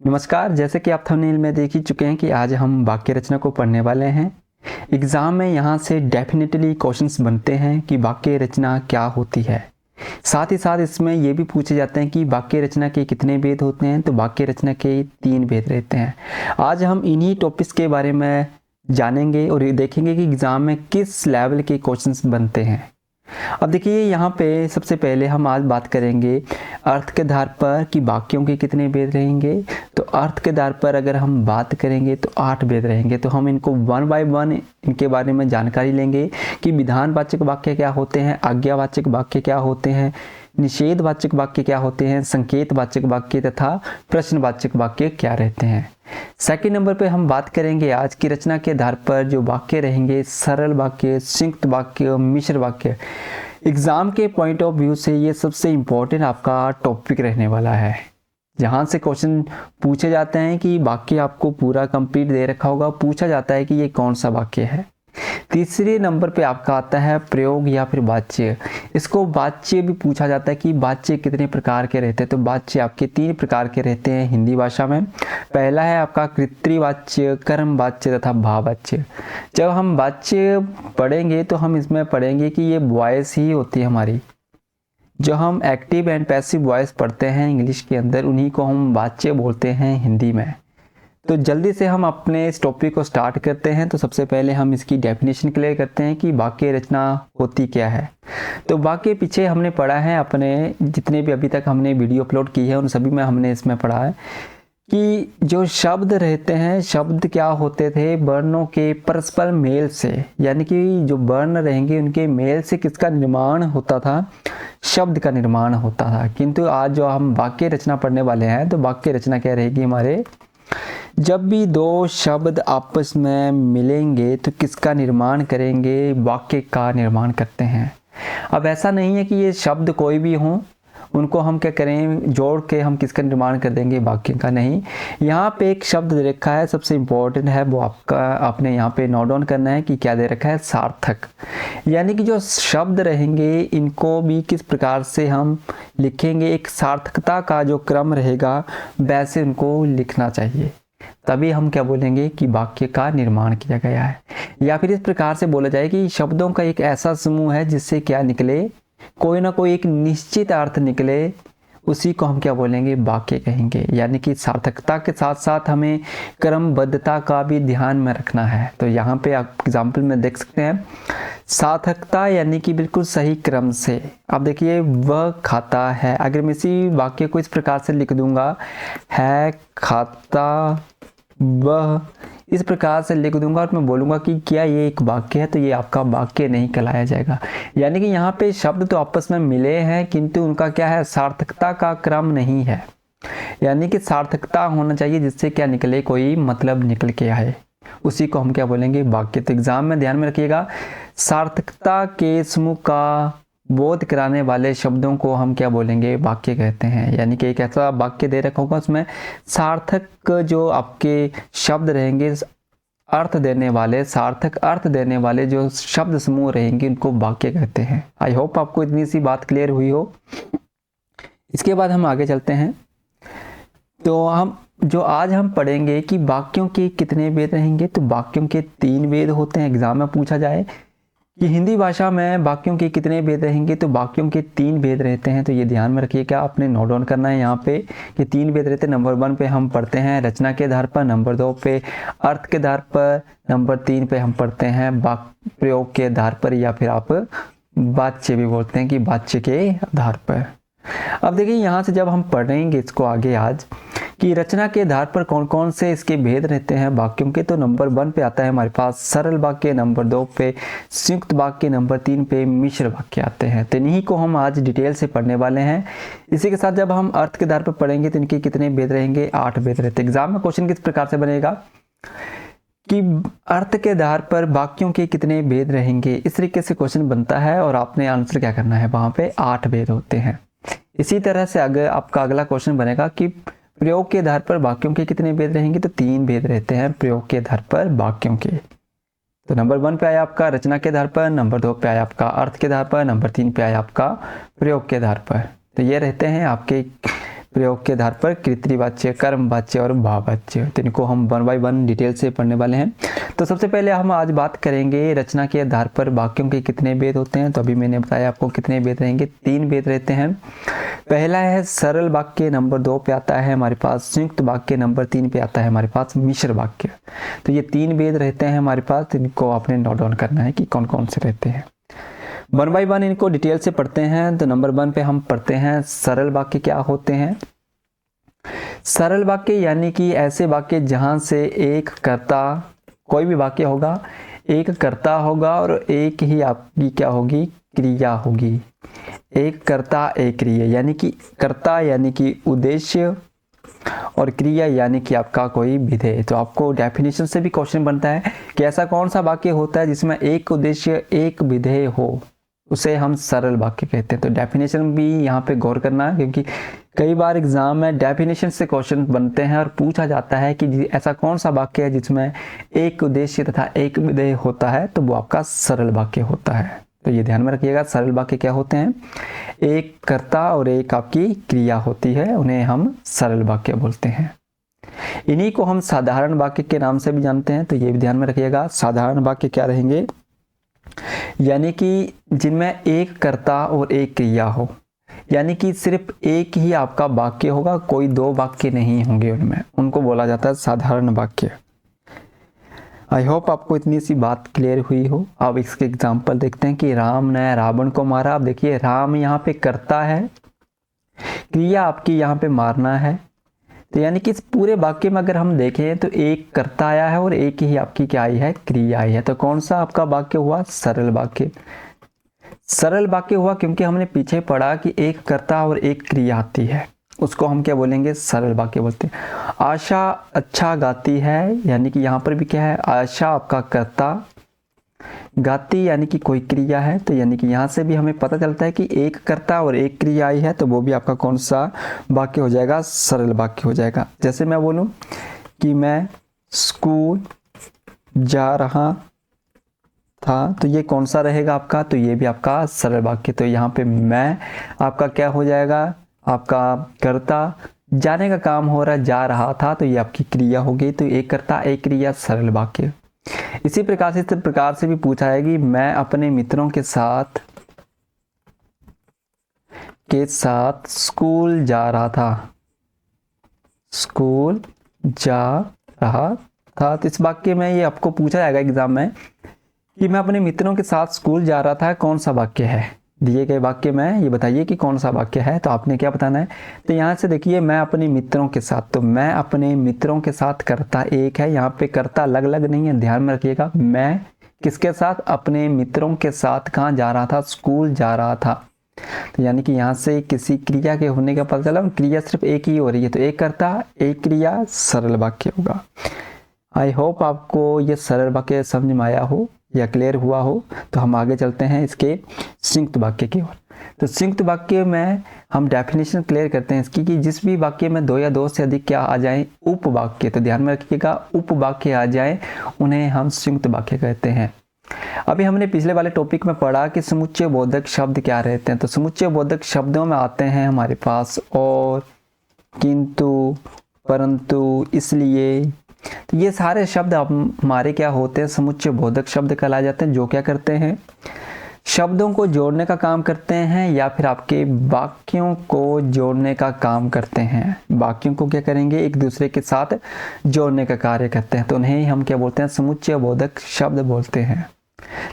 नमस्कार। जैसे कि आप थंबनेल में देख ही चुके हैं कि आज हम वाक्य रचना को पढ़ने वाले हैं। एग्ज़ाम में यहाँ से डेफिनेटली क्वेश्चंस बनते हैं कि वाक्य रचना क्या होती है। साथ ही साथ इसमें ये भी पूछे जाते हैं कि वाक्य रचना के कितने भेद होते हैं, तो वाक्य रचना के 3 भेद रहते हैं। आज हम इन्हीं टॉपिक्स के बारे में जानेंगे और ये देखेंगे कि एग्ज़ाम में किस लेवल के क्वेश्चंस बनते हैं। अब देखिए यहाँ पे सबसे पहले हम आज बात करेंगे अर्थ के आधार पर कि वाक्यों के कितने भेद रहेंगे। तो अर्थ के आधार पर अगर हम बात करेंगे तो 8 भेद रहेंगे। तो हम इनको वन बाय वन इनके बारे में जानकारी लेंगे कि विधानवाचक वाक्य क्या होते हैं, आज्ञावाचक वाक्य क्या होते हैं, निषेधवाचक वाक्य क्या होते हैं, संकेतवाचक वाक्य तथा प्रश्नवाचक वाक्य क्या रहते हैं। सेकंड नंबर पे हम बात करेंगे आज की रचना के आधार पर जो वाक्य रहेंगे, सरल वाक्य, संयुक्त वाक्य, मिश्र वाक्य। एग्जाम के पॉइंट ऑफ व्यू से ये सबसे इम्पोर्टेंट आपका टॉपिक रहने वाला है, जहाँ से क्वेश्चन पूछे जाते हैं कि वाक्य आपको पूरा कंप्लीट दे रखा होगा, पूछा जाता है कि ये कौन सा वाक्य है। तीसरे नंबर पे आपका आता है प्रयोग या फिर वाच्य। इसको वाच्य भी पूछा जाता है कि वाच्य कितने प्रकार के रहते हैं। तो वाच्य आपके 3 प्रकार के रहते हैं हिंदी भाषा में। पहला है आपका कृत्रिवाच्य, कर्मवाच्य तथा भाववाच्य। जब हम वाच्य पढ़ेंगे तो हम इसमें पढ़ेंगे कि ये वॉइस ही होती है हमारी, जो हम एक्टिव एंड पैसिव वॉइस पढ़ते हैं इंग्लिश के अंदर, उन्हीं को हम वाच्य बोलते हैं हिंदी में। तो जल्दी से हम अपने इस टॉपिक को स्टार्ट करते हैं। तो सबसे पहले हम इसकी डेफिनेशन क्लियर करते हैं कि वाक्य रचना होती क्या है। तो वाक्य पीछे हमने पढ़ा है, अपने जितने भी अभी तक हमने वीडियो अपलोड की है उन सभी में हमने इसमें पढ़ा है कि जो शब्द रहते हैं, शब्द क्या होते थे, वर्णों के परस्पर मेल से, यानी कि जो वर्ण रहेंगे उनके मेल से किसका निर्माण होता था, शब्द का निर्माण होता था। किंतु आज जो हम वाक्य रचना पढ़ने वाले हैं तो वाक्य रचना क्या रहेगी हमारे, जब भी 2 शब्द आपस में मिलेंगे तो किसका निर्माण करेंगे, वाक्य का निर्माण करते हैं। अब ऐसा नहीं है कि ये शब्द कोई भी हों, उनको हम क्या करें, जोड़ के हम किसका निर्माण कर देंगे, वाक्य का। नहीं, यहाँ पे एक शब्द दे रखा है, सबसे इम्पोर्टेंट है वो आपने यहाँ पे नोट डाउन करना है कि क्या दे रखा है, सार्थक। यानी कि जो शब्द रहेंगे इनको भी किस प्रकार से हम लिखेंगे, एक सार्थकता का जो क्रम रहेगा वैसे उनको लिखना चाहिए, तभी हम क्या बोलेंगे कि वाक्य का निर्माण किया गया है। या फिर इस प्रकार से बोला जाए कि शब्दों का एक ऐसा समूह है जिससे क्या निकले, कोई ना कोई एक निश्चित अर्थ निकले, उसी को हम क्या बोलेंगे, वाक्य कहेंगे। यानी कि सार्थकता के साथ साथ हमें क्रमबद्धता का भी ध्यान में रखना है। तो यहाँ पे आप एग्जाम्पल में देख सकते हैं, सार्थकता यानी कि बिल्कुल सही क्रम से। अब देखिए, वह खाता है, अगर मैं इसी वाक्य को इस प्रकार से लिख दूंगा, है खाता वह, इस प्रकार से लिख दूंगा और मैं बोलूंगा कि क्या ये एक वाक्य है, तो ये आपका वाक्य नहीं कहलाया जाएगा। यानी कि यहाँ पे शब्द तो आपस में मिले हैं किंतु उनका क्या है, सार्थकता का क्रम नहीं है। यानी कि सार्थकता होना चाहिए जिससे क्या निकले, कोई मतलब निकल के आए, उसी को हम क्या बोलेंगे, वाक्य। तो एग्जाम में ध्यान में रखिएगा, सार्थकता के समूह का बोध कराने वाले शब्दों को हम क्या बोलेंगे, वाक्य कहते हैं। यानी कि एक ऐसा वाक्य दे रखा होगा उसमें सार्थक जो आपके शब्द रहेंगे, अर्थ देने वाले, सार्थक अर्थ देने वाले जो शब्द समूह रहेंगे उनको वाक्य कहते हैं। आई होप आपको इतनी सी बात क्लियर हुई हो। इसके बाद हम आगे चलते हैं। तो आज हम पढ़ेंगे कि वाक्यों के कितने भेद रहेंगे। तो वाक्यों के 3 भेद होते हैं। एग्जाम में पूछा जाए कि हिंदी भाषा में वाक्यों के कितने भेद रहेंगे, तो वाक्यों के 3 भेद रहते हैं। तो ये ध्यान में रखिएगा, आपने नोट डाउन करना है यहाँ पे कि 3 भेद रहते हैं। नंबर 1 पे हम पढ़ते हैं रचना के आधार पर, नंबर 2 पे अर्थ के आधार पर, नंबर 3 पे हम पढ़ते हैं प्रयोग के आधार पर, या फिर आप वाच्य भी बोलते हैं कि वाच्य के आधार पर। अब देखिए, यहाँ से जब हम पढ़ेंगे इसको आगे आज कि रचना के आधार पर कौन कौन से इसके भेद रहते हैं वाक्यों के, तो नंबर 1 पे आता है हमारे पास सरल वाक्य, नंबर 2 पे संयुक्त वाक्य, नंबर 3 पे मिश्र वाक्य आते हैं। तो इन्हीं को हम आज डिटेल से पढ़ने वाले हैं। इसी के साथ जब हम अर्थ के आधार पर पढ़ेंगे तो इनके कितने भेद रहेंगे, 8 भेद रहते हैं। एग्जाम में क्वेश्चन किस प्रकार से बनेगा कि अर्थ के आधार पर वाक्यों के कितने भेद रहेंगे, इस तरीके से क्वेश्चन बनता है और आपने आंसर क्या करना है, वहां पे 8 भेद होते हैं। इसी तरह से अगर आपका अगला क्वेश्चन बनेगा कि प्रयोग के आधार पर वाक्यों के कितने भेद रहेंगे, तो 3 भेद रहते हैं प्रयोग के आधार पर वाक्यों के। तो नंबर 1 पे आया आपका रचना के आधार पर, नंबर 2 पे आया आपका अर्थ के आधार पर, नंबर 3 पे आया आपका प्रयोग के आधार पर। तो ये रहते हैं आपके प्रयोग के आधार पर कृतवाच्य, कर्मवाच्य और भाववाच्य, तो इनको हम 1 बाय 1 डिटेल से पढ़ने वाले हैं। तो सबसे पहले हम आज बात करेंगे रचना के आधार पर वाक्यों के कितने भेद होते हैं। तो अभी मैंने बताया आपको कितने भेद रहेंगे, 3 भेद रहते हैं। पहला है सरल वाक्य, नंबर 2 पे आता है हमारे पास संयुक्त वाक्य, नंबर 3 पे आता है हमारे पास मिश्र वाक्य। तो ये 3 भेद रहते हैं हमारे पास, इनको आपने नोट डाउन करना है कि कौन कौन से रहते हैं। 1 बाय 1 इनको डिटेल से पढ़ते हैं। तो नंबर 1 पे हम पढ़ते हैं सरल वाक्य क्या होते हैं। सरल वाक्य यानी कि ऐसे वाक्य जहां से एक कर्ता, कोई भी वाक्य होगा, एक कर्ता होगा और एक ही आपकी क्या होगी, क्रिया होगी। एक कर्ता एक क्रिया, यानी कि कर्ता यानी कि उद्देश्य और क्रिया यानी कि आपका कोई विधेय। तो आपको डेफिनेशन से भी क्वेश्चन बनता है कि ऐसा कौन सा वाक्य होता है जिसमें एक उद्देश्य एक विधेय हो, उसे हम सरल वाक्य कहते हैं। तो डेफिनेशन भी यहाँ पे गौर करना है, क्योंकि कई बार एग्जाम में डेफिनेशन से क्वेश्चन बनते हैं और पूछा जाता है कि ऐसा कौन सा वाक्य है जिसमें एक उद्देश्य तथा एक विधेय होता है, तो वो आपका सरल वाक्य होता है। तो ये ध्यान में रखिएगा, सरल वाक्य क्या होते हैं, एक कर्ता और एक आपकी क्रिया होती है, उन्हें हम सरल वाक्य बोलते हैं। इन्हीं को हम साधारण वाक्य के नाम से भी जानते हैं। तो ये भी ध्यान में रखिएगा, साधारण वाक्य क्या रहेंगे, यानी कि जिनमें एक कर्ता और एक क्रिया हो, यानी कि सिर्फ एक ही आपका वाक्य होगा, कोई 2 वाक्य नहीं होंगे उनमें, उनको बोला जाता है साधारण वाक्य। आई होप आपको इतनी सी बात क्लियर हुई हो। अब इसके एग्जाम्पल देखते हैं कि राम ने रावण को मारा। आप देखिए राम यहाँ पे कर्ता है, क्रिया आपकी यहाँ पे मारना है। तो यानी कि इस पूरे वाक्य में अगर हम देखें तो एक कर्ता आया है और एक ही आपकी क्या आई है, क्रिया आई है। तो कौन सा आपका वाक्य हुआ, सरल वाक्य। सरल वाक्य हुआ क्योंकि हमने पीछे पढ़ा कि एक कर्ता और एक क्रिया आती है, उसको हम क्या बोलेंगे, सरल वाक्य बोलते हैं। आशा अच्छा गाती है, यानी कि यहाँ पर भी क्या है, आशा आपका कर्ता, गाती यानी कि कोई क्रिया है। तो यानी कि यहाँ से भी हमें पता चलता है कि एक कर्ता और एक क्रिया आई है, तो वो भी आपका कौन सा वाक्य हो जाएगा, सरल वाक्य हो जाएगा। जैसे मैं बोलूँ कि मैं स्कूल जा रहा था, तो ये कौन सा रहेगा आपका, तो ये भी आपका सरल वाक्य। तो यहाँ पे मैं आपका क्या हो जाएगा, आपका कर्ता, जाने का काम हो रहा, जा रहा था, तो ये आपकी क्रिया हो गई। तो एक कर्ता एक क्रिया, सरल वाक्य। इसी प्रकार से भी पूछा है कि मैं अपने मित्रों के साथ स्कूल जा रहा था, स्कूल जा रहा था। तो इस वाक्य में ये आपको पूछा जाएगा एग्जाम में कि मैं अपने मित्रों के साथ स्कूल जा रहा था, कौन सा वाक्य है, दिए गए वाक्य में ये बताइए कि कौन सा वाक्य है। तो आपने क्या बताना है, तो यहाँ से देखिए मैं अपने मित्रों के साथ, तो मैं अपने मित्रों के साथ कर्ता एक है, यहाँ पे कर्ता अलग अलग नहीं है, ध्यान में रखिएगा। मैं किसके साथ, अपने मित्रों के साथ कहाँ जा रहा था, स्कूल जा रहा था। तो यानी कि यहाँ से किसी क्रिया के होने का पता चला, क्रिया सिर्फ एक ही हो रही है, तो एक कर्ता एक क्रिया, सरल वाक्य होगा। आई होप आपको ये सरल वाक्य समझ में आया हो या क्लियर हुआ हो। तो हम आगे चलते हैं इसके संयुक्त वाक्य की ओर। तो संयुक्त वाक्य में हम डेफिनेशन क्लियर करते हैं इसकी कि जिस भी वाक्य में 2 या 2 से अधिक क्या आ जाएं, उपवाक्य। तो ध्यान में रखिएगा, उपवाक्य आ जाएं उन्हें हम संयुक्त वाक्य कहते हैं। अभी हमने पिछले वाले टॉपिक में पढ़ा कि समुच्चय बोधक शब्द क्या रहते हैं। तो समुच्चय बोधक शब्दों में आते हैं हमारे पास और, किंतु, परंतु, इसलिए। तो ये सारे शब्द हमारे क्या होते हैं, समुच्चय बोधक शब्द कहलाए जाते हैं, जो क्या करते हैं, शब्दों को जोड़ने का काम करते हैं या फिर आपके वाक्यों को जोड़ने का काम करते हैं। वाक्यों को क्या करेंगे, एक दूसरे के साथ जोड़ने का कार्य करते हैं, तो उन्हें हम क्या बोलते हैं, समुच्चय बोधक शब्द बोलते हैं।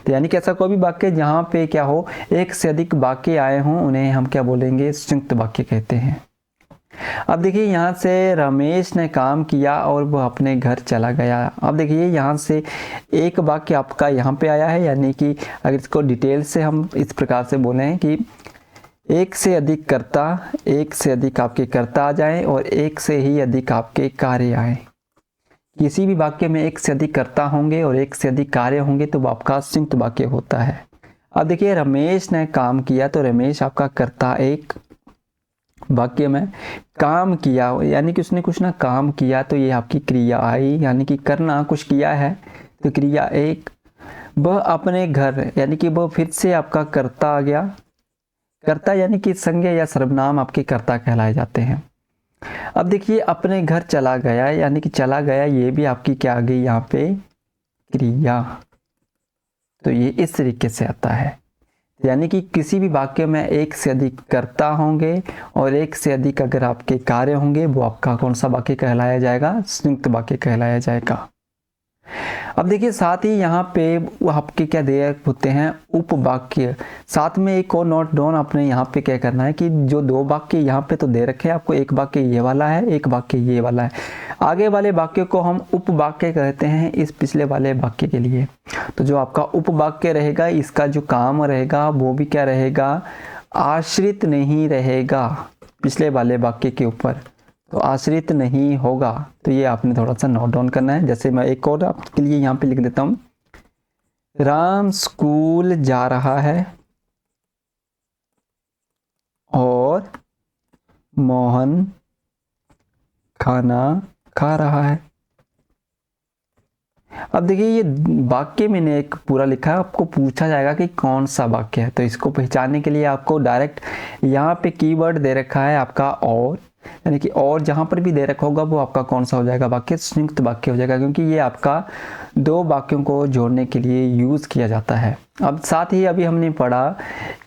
तो यानी कि ऐसा कोई भी वाक्य जहाँ पे क्या हो, एक से अधिक वाक्य आए हों, उन्हें हम क्या बोलेंगे, संयुक्त वाक्य कहते हैं। अब देखिए यहाँ से रमेश ने काम किया और वह अपने घर चला गया। अब देखिए यहाँ से एक वाक्य आपका यहाँ पे आया है, यानी कि अगर इसको डिटेल से हम इस प्रकार से बोलें कि एक से अधिक कर्ता, एक से अधिक आपके कर्ता आ जाएं और एक से ही अधिक आपके कार्य आए। किसी भी वाक्य में एक से अधिक कर्ता होंगे और एक से अधिक कार्य होंगे तो वो आपका संयुक्त वाक्य होता है। अब देखिए रमेश ने काम किया, तो रमेश आपका कर्ता एक, वाक्य में काम किया यानी कि उसने कुछ ना काम किया, तो ये आपकी क्रिया आई, यानी कि करना कुछ किया है, तो क्रिया एक। वह अपने घर, यानी कि वह फिर से आपका कर्ता आ गया। कर्ता यानी कि संज्ञा या सर्वनाम आपके कर्ता कहलाए जाते हैं। अब देखिए अपने घर चला गया, यानी कि चला गया ये भी आपकी क्या आ गई यहाँ पे क्रिया। तो ये इस तरीके से आता है, यानी कि किसी भी वाक्य में एक से अधिक कर्ता होंगे और एक से अधिक अगर आपके कार्य होंगे, वो आपका कौन सा वाक्य कहलाया जाएगा, संयुक्त वाक्य कहलाया जाएगा। अब देखिए साथ ही यहाँ पे वो आपके क्या दे होते हैं, उपवाक्य। साथ में एक और नोट डाउन आपने यहाँ पे क्या करना है कि जो दो वाक्य यहाँ पे तो दे रखे हैं आपको, एक वाक्य ये वाला है, एक वाक्य ये वाला है। आगे वाले वाक्य को हम उपवाक्य कहते हैं इस पिछले वाले वाक्य के लिए। तो जो आपका उपवाक्य रहेगा, इसका जो काम रहेगा वो भी क्या रहेगा, आश्रित नहीं रहेगा पिछले वाले वाक्य के ऊपर, तो आश्रित नहीं होगा। तो ये आपने थोड़ा सा नोट डाउन करना है। जैसे मैं एक और आपके लिए यहाँ पे लिख देता हूँ, राम स्कूल जा रहा है और मोहन खाना खा रहा है। अब देखिए ये वाक्य मैंने एक पूरा लिखा है, आपको पूछा जाएगा कि कौन सा वाक्य है। तो इसको पहचानने के लिए आपको डायरेक्ट यहाँ पे कीवर्ड दे रखा है आपका और, यानी कि और जहाँ पर भी दे रखा होगा वो आपका कौन सा हो जाएगा, वाक्य संयुक्त वाक्य हो जाएगा, क्योंकि ये आपका दो वाक्यों को जोड़ने के लिए यूज़ किया जाता है। अब साथ ही अभी हमने पढ़ा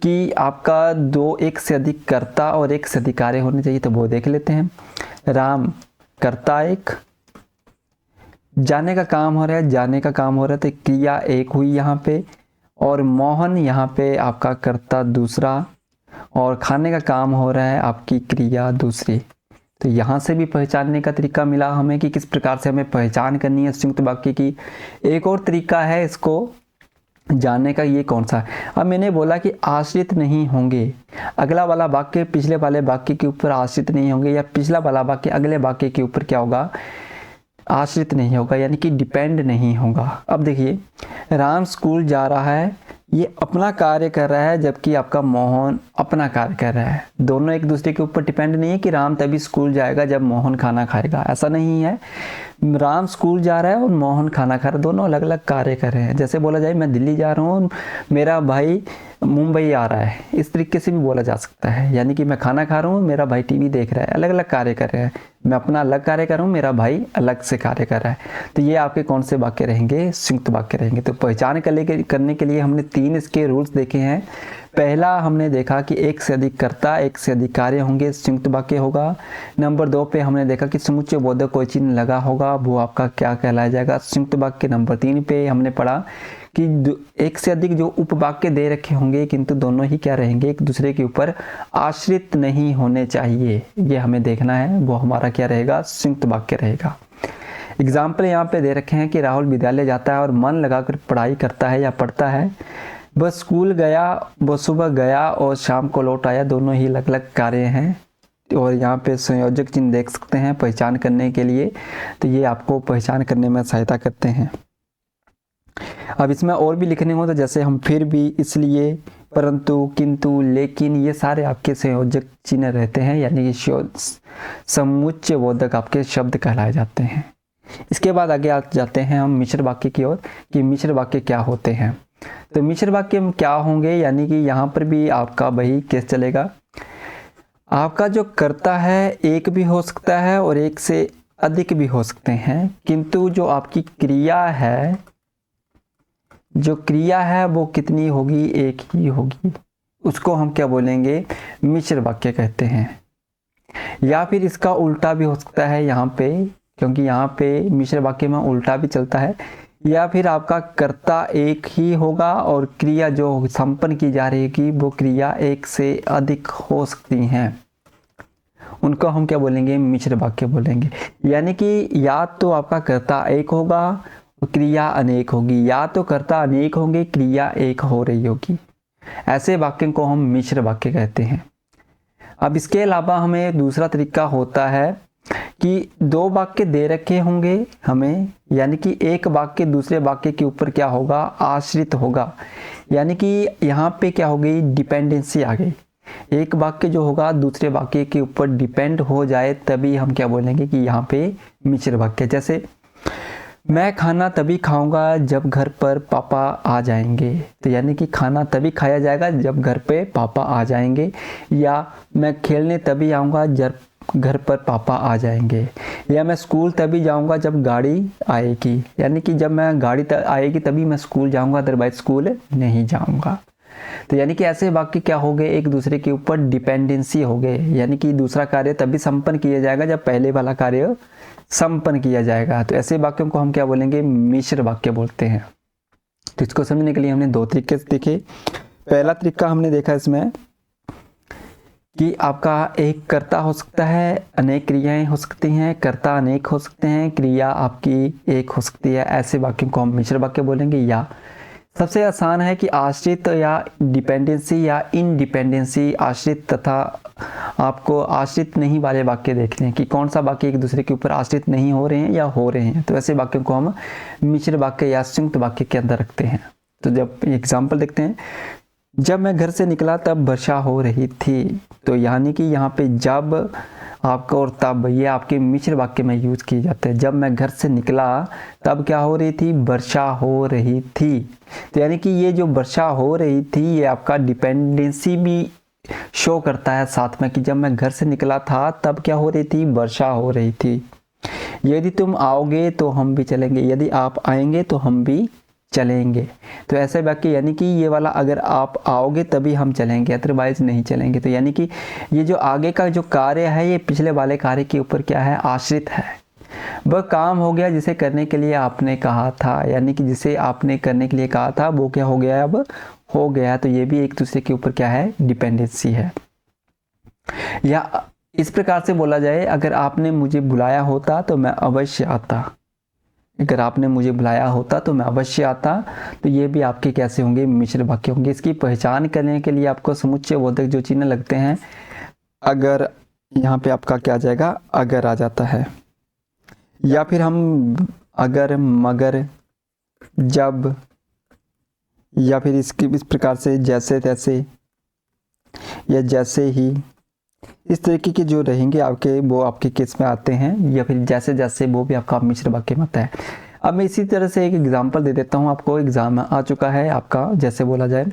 कि आपका दो एक से अधिक कर्ता और एक से अधिक कार्य होने चाहिए, तो वो देख लेते हैं। राम कर्ता एक, जाने का काम हो रहा है, जाने का काम हो रहा है तो क्रिया एक हुई यहाँ पे, और मोहन यहाँ पे आपका कर्ता दूसरा, और खाने का काम हो रहा है आपकी क्रिया दूसरी। तो यहाँ से भी पहचानने का तरीका मिला हमें कि किस प्रकार से हमें पहचान करनी है संयुक्त वाक्य की। एक और तरीका है इसको जानने का, ये कौन सा है। अब मैंने बोला कि आश्रित नहीं होंगे, अगला वाला वाक्य पिछले वाले वाक्य के ऊपर आश्रित नहीं होंगे, या पिछला वाला वाक्य अगले वाक्य के ऊपर क्या होगा, आश्रित नहीं होगा, यानी कि डिपेंड नहीं होगा। अब देखिए राम स्कूल जा रहा है, ये अपना कार्य कर रहा है, जबकि आपका मोहन अपना कार्य कर रहा है। दोनों एक दूसरे के ऊपर डिपेंड नहीं है कि राम तभी स्कूल जाएगा जब मोहन खाना खाएगा, ऐसा नहीं है। राम स्कूल जा रहा है और मोहन खाना खा रहा है, दोनों अलग अलग कार्य कर रहे हैं। जैसे बोला जाए मैं दिल्ली जा रहा हूँ, मेरा भाई मुंबई आ रहा है, इस तरीके से भी बोला जा सकता है। यानी कि मैं खाना खा रहा हूँ, मेरा भाई टीवी देख रहा है, अलग अलग कार्य कर रहे हैं। मैं अपना अलग कार्य कर रहा हूँ, मेरा भाई अलग से कार्य कर रहा है। तो ये आपके कौन से वाक्य रहेंगे, संयुक्त वाक्य रहेंगे। तो पहचान करने के लिए हमने 3 इसके रूल्स देखे हैं। पहला हमने देखा कि एक से अधिक कर्ता एक से अधिक कार्य होंगे, संयुक्त वाक्य होगा। नंबर 2 पे हमने देखा कि समुच्चय बोधक कोई चिन्ह लगा होगा, वो आपका क्या कहलाया जाएगा, संयुक्त वाक्य। नंबर 3 पे हमने पढ़ा कि एक से अधिक जो उपवाक्य दे रखे होंगे, किंतु दोनों ही क्या रहेंगे, एक दूसरे के ऊपर आश्रित नहीं होने चाहिए, ये हमें देखना है। वो हमारा क्या रहेगा, संयुक्त वाक्य रहेगा। एग्जाम्पल यहाँ पे दे रखे हैं कि राहुल विद्यालय जाता है और मन लगाकर पढ़ाई करता है या पढ़ता है। वह स्कूल गया, वह सुबह गया और शाम को लौट आया, दोनों ही अलग अलग कार्य हैं। और यहाँ पे संयोजक चिन्ह देख सकते हैं पहचान करने के लिए, तो ये आपको पहचान करने में सहायता करते हैं। अब इसमें और भी लिखने हो तो जैसे हम फिर भी, इसलिए, परंतु, किंतु, लेकिन, ये सारे आपके संयोजक चिन्ह रहते हैं, यानी कि समुच्चय बोधक आपके शब्द कहलाए जाते हैं। इसके बाद आगे जाते हैं हम मिश्र वाक्य की ओर कि मिश्र वाक्य क्या होते हैं। तो मिश्र वाक्य क्या होंगे, यानी कि यहाँ पर भी आपका वही केस चलेगा। आपका जो कर्ता है एक भी हो सकता है और एक से अधिक भी हो सकते हैं, किंतु जो आपकी क्रिया है, जो क्रिया है वो कितनी होगी, एक ही होगी। उसको हम क्या बोलेंगे, मिश्र वाक्य कहते हैं। या फिर इसका उल्टा भी हो सकता है यहाँ पे, क्योंकि यहाँ पे मिश्र वाक्य में उल्टा भी चलता है। या फिर आपका कर्ता एक ही होगा और क्रिया जो संपन्न की जा रही है वो क्रिया एक से अधिक हो सकती हैं, उनको हम क्या बोलेंगे, मिश्र वाक्य बोलेंगे। यानी कि या तो आपका कर्ता एक होगा, क्रिया अनेक होगी, या तो कर्ता अनेक होंगे, क्रिया एक हो रही होगी। ऐसे वाक्य को हम मिश्र वाक्य कहते हैं। अब इसके अलावा हमें दूसरा तरीका होता है कि दो वाक्य दे रखे होंगे हमें, यानी कि एक वाक्य दूसरे वाक्य के ऊपर क्या होगा, आश्रित होगा। यानी कि यहाँ पे क्या हो गई, डिपेंडेंसी आ गई। एक वाक्य जो होगा दूसरे वाक्य के ऊपर डिपेंड हो जाए, तभी हम क्या बोलेंगे कि यहाँ पे मिश्र वाक्य। जैसे मैं खाना तभी खाऊंगा जब घर पर पापा आ जाएंगे, तो यानी कि खाना तभी खाया जाएगा जब घर पे पापा आ जाएंगे। या मैं खेलने तभी आऊँगा जब घर पर पापा आ जाएंगे, या मैं स्कूल तभी जाऊंगा जब गाड़ी आएगी, यानी कि जब मैं गाड़ी आएगी तभी मैं स्कूल जाऊंगा, अदरवाइज स्कूल नहीं जाऊंगा। तो यानी कि ऐसे वाक्य क्या हो गए, एक दूसरे के ऊपर डिपेंडेंसी हो गए, यानी कि दूसरा कार्य तभी संपन्न किया जाएगा जब पहले वाला कार्य संपन्न किया जाएगा। तो ऐसे वाक्यों को हम क्या बोलेंगे, मिश्र वाक्य बोलते हैं। तो इसको समझने के लिए हमने दो तरीके से देखे। पहला तरीका हमने देखा इसमें कि आपका एक कर्ता हो सकता है, अनेक क्रियाएं हो सकती हैं, कर्ता अनेक हो सकते हैं, क्रिया आपकी एक हो सकती है। ऐसे वाक्यों को हम मिश्र वाक्य बोलेंगे। या सबसे आसान है कि आश्रित या डिपेंडेंसी या इनडिपेंडेंसी, आश्रित तथा आपको आश्रित नहीं वाले वाक्य देखने हैं कि कौन सा वाक्य एक दूसरे के ऊपर आश्रित नहीं हो रहे हैं या हो रहे हैं। तो ऐसे वाक्यों को हम मिश्र वाक्य या संयुक्त वाक्य के अंदर रखते हैं। तो जब एग्जाम्पल देखते हैं, जब मैं घर से निकला तब वर्षा हो रही थी। तो यानी कि यहाँ पे जब आपका और तब, ये आपके मिश्र वाक्य में यूज किए जाते हैं। जब मैं घर से निकला तब क्या हो रही थी, वर्षा हो रही थी। तो यानी कि ये जो वर्षा हो रही थी ये आपका डिपेंडेंसी भी शो करता है साथ में, कि जब मैं घर से निकला था तब क्या हो रही थी, वर्षा हो रही थी। यदि तुम आओगे तो हम भी चलेंगे, यदि आप आएंगे तो हम भी चलेंगे। तो ऐसे वाक्य, यानी कि ये वाला अगर आप आओगे तभी हम चलेंगे, अदरवाइज नहीं चलेंगे। तो यानी कि ये जो आगे का जो कार्य है ये पिछले वाले कार्य के ऊपर क्या है, आश्रित है। वह काम हो गया जिसे करने के लिए आपने कहा था, यानी कि जिसे आपने करने के लिए कहा था वो क्या हो गया, अब हो गया। तो ये भी एक दूसरे के ऊपर क्या है, डिपेंडेंसी है। या इस प्रकार से बोला जाए, अगर आपने मुझे बुलाया होता तो मैं अवश्य आता, अगर आपने मुझे बुलाया होता तो मैं अवश्य आता। तो ये भी आपके कैसे होंगे, मिश्र वाक्य होंगे। इसकी पहचान करने के लिए आपको समुच्चय बोधक जो चिन्ह लगते हैं, अगर यहाँ पे आपका क्या आ जाएगा, अगर आ जाता है, या फिर हम अगर, मगर, जब, या फिर इसकी इस प्रकार से जैसे तैसे या जैसे ही, इस तरीके के जो रहेंगे आपके वो आपके केस में आते हैं। या फिर जैसे जैसे, वो भी आपका मिश्र वाक्य में आता है। अब मैं इसी तरह से एक एग्जांपल दे देता हूं आपको। एग्जाम में आ चुका है आपका, जैसे बोला जाए,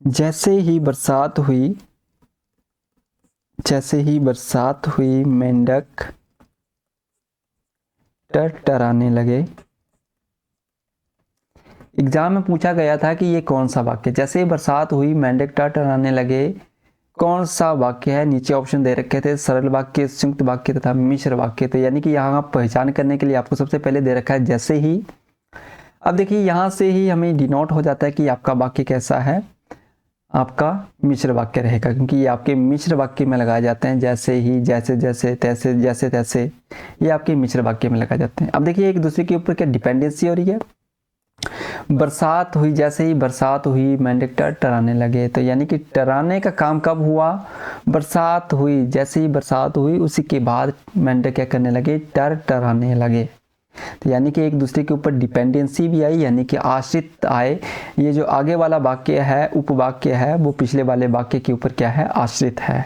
जैसे ही बरसात हुई, जैसे ही बरसात हुई मेंढक टरटराने लगे। एग्जाम में पूछा गया था कि ये कौन सा वाक्य, जैसे ही बरसात हुई मेंढक टरटराने लगे, कौन सा वाक्य है। नीचे ऑप्शन दे रखे थे, सरल वाक्य, संयुक्त वाक्य तथा मिश्र वाक्य। तो यानी कि यहाँ पहचान करने के लिए आपको सबसे पहले दे रखा है जैसे ही। अब देखिए यहाँ से ही हमें डिनोट हो जाता है कि आपका वाक्य कैसा है, आपका मिश्र वाक्य रहेगा, क्योंकि ये आपके मिश्र वाक्य में लगाए जाते हैं। जैसे ही, जैसे जैसे, तैसे जैसे तैसे, ये आपके मिश्र वाक्य में लगाए जाते हैं। अब देखिए एक दूसरे के ऊपर क्या डिपेंडेंसी हो रही है। बरसात हुई, जैसे ही बरसात हुई मेंढक टरटराने लगे। तो यानी कि टराने का काम कब हुआ, बरसात हुई, जैसे ही बरसात हुई उसी के बाद मेंढक क्या करने लगे, टरटराने लगे। तो यानी कि एक दूसरे के ऊपर डिपेंडेंसी भी आई, यानी कि आश्रित आए। ये जो आगे वाला वाक्य है, उपवाक्य है, वो पिछले वाले वाक्य के ऊपर क्या है, आश्रित है।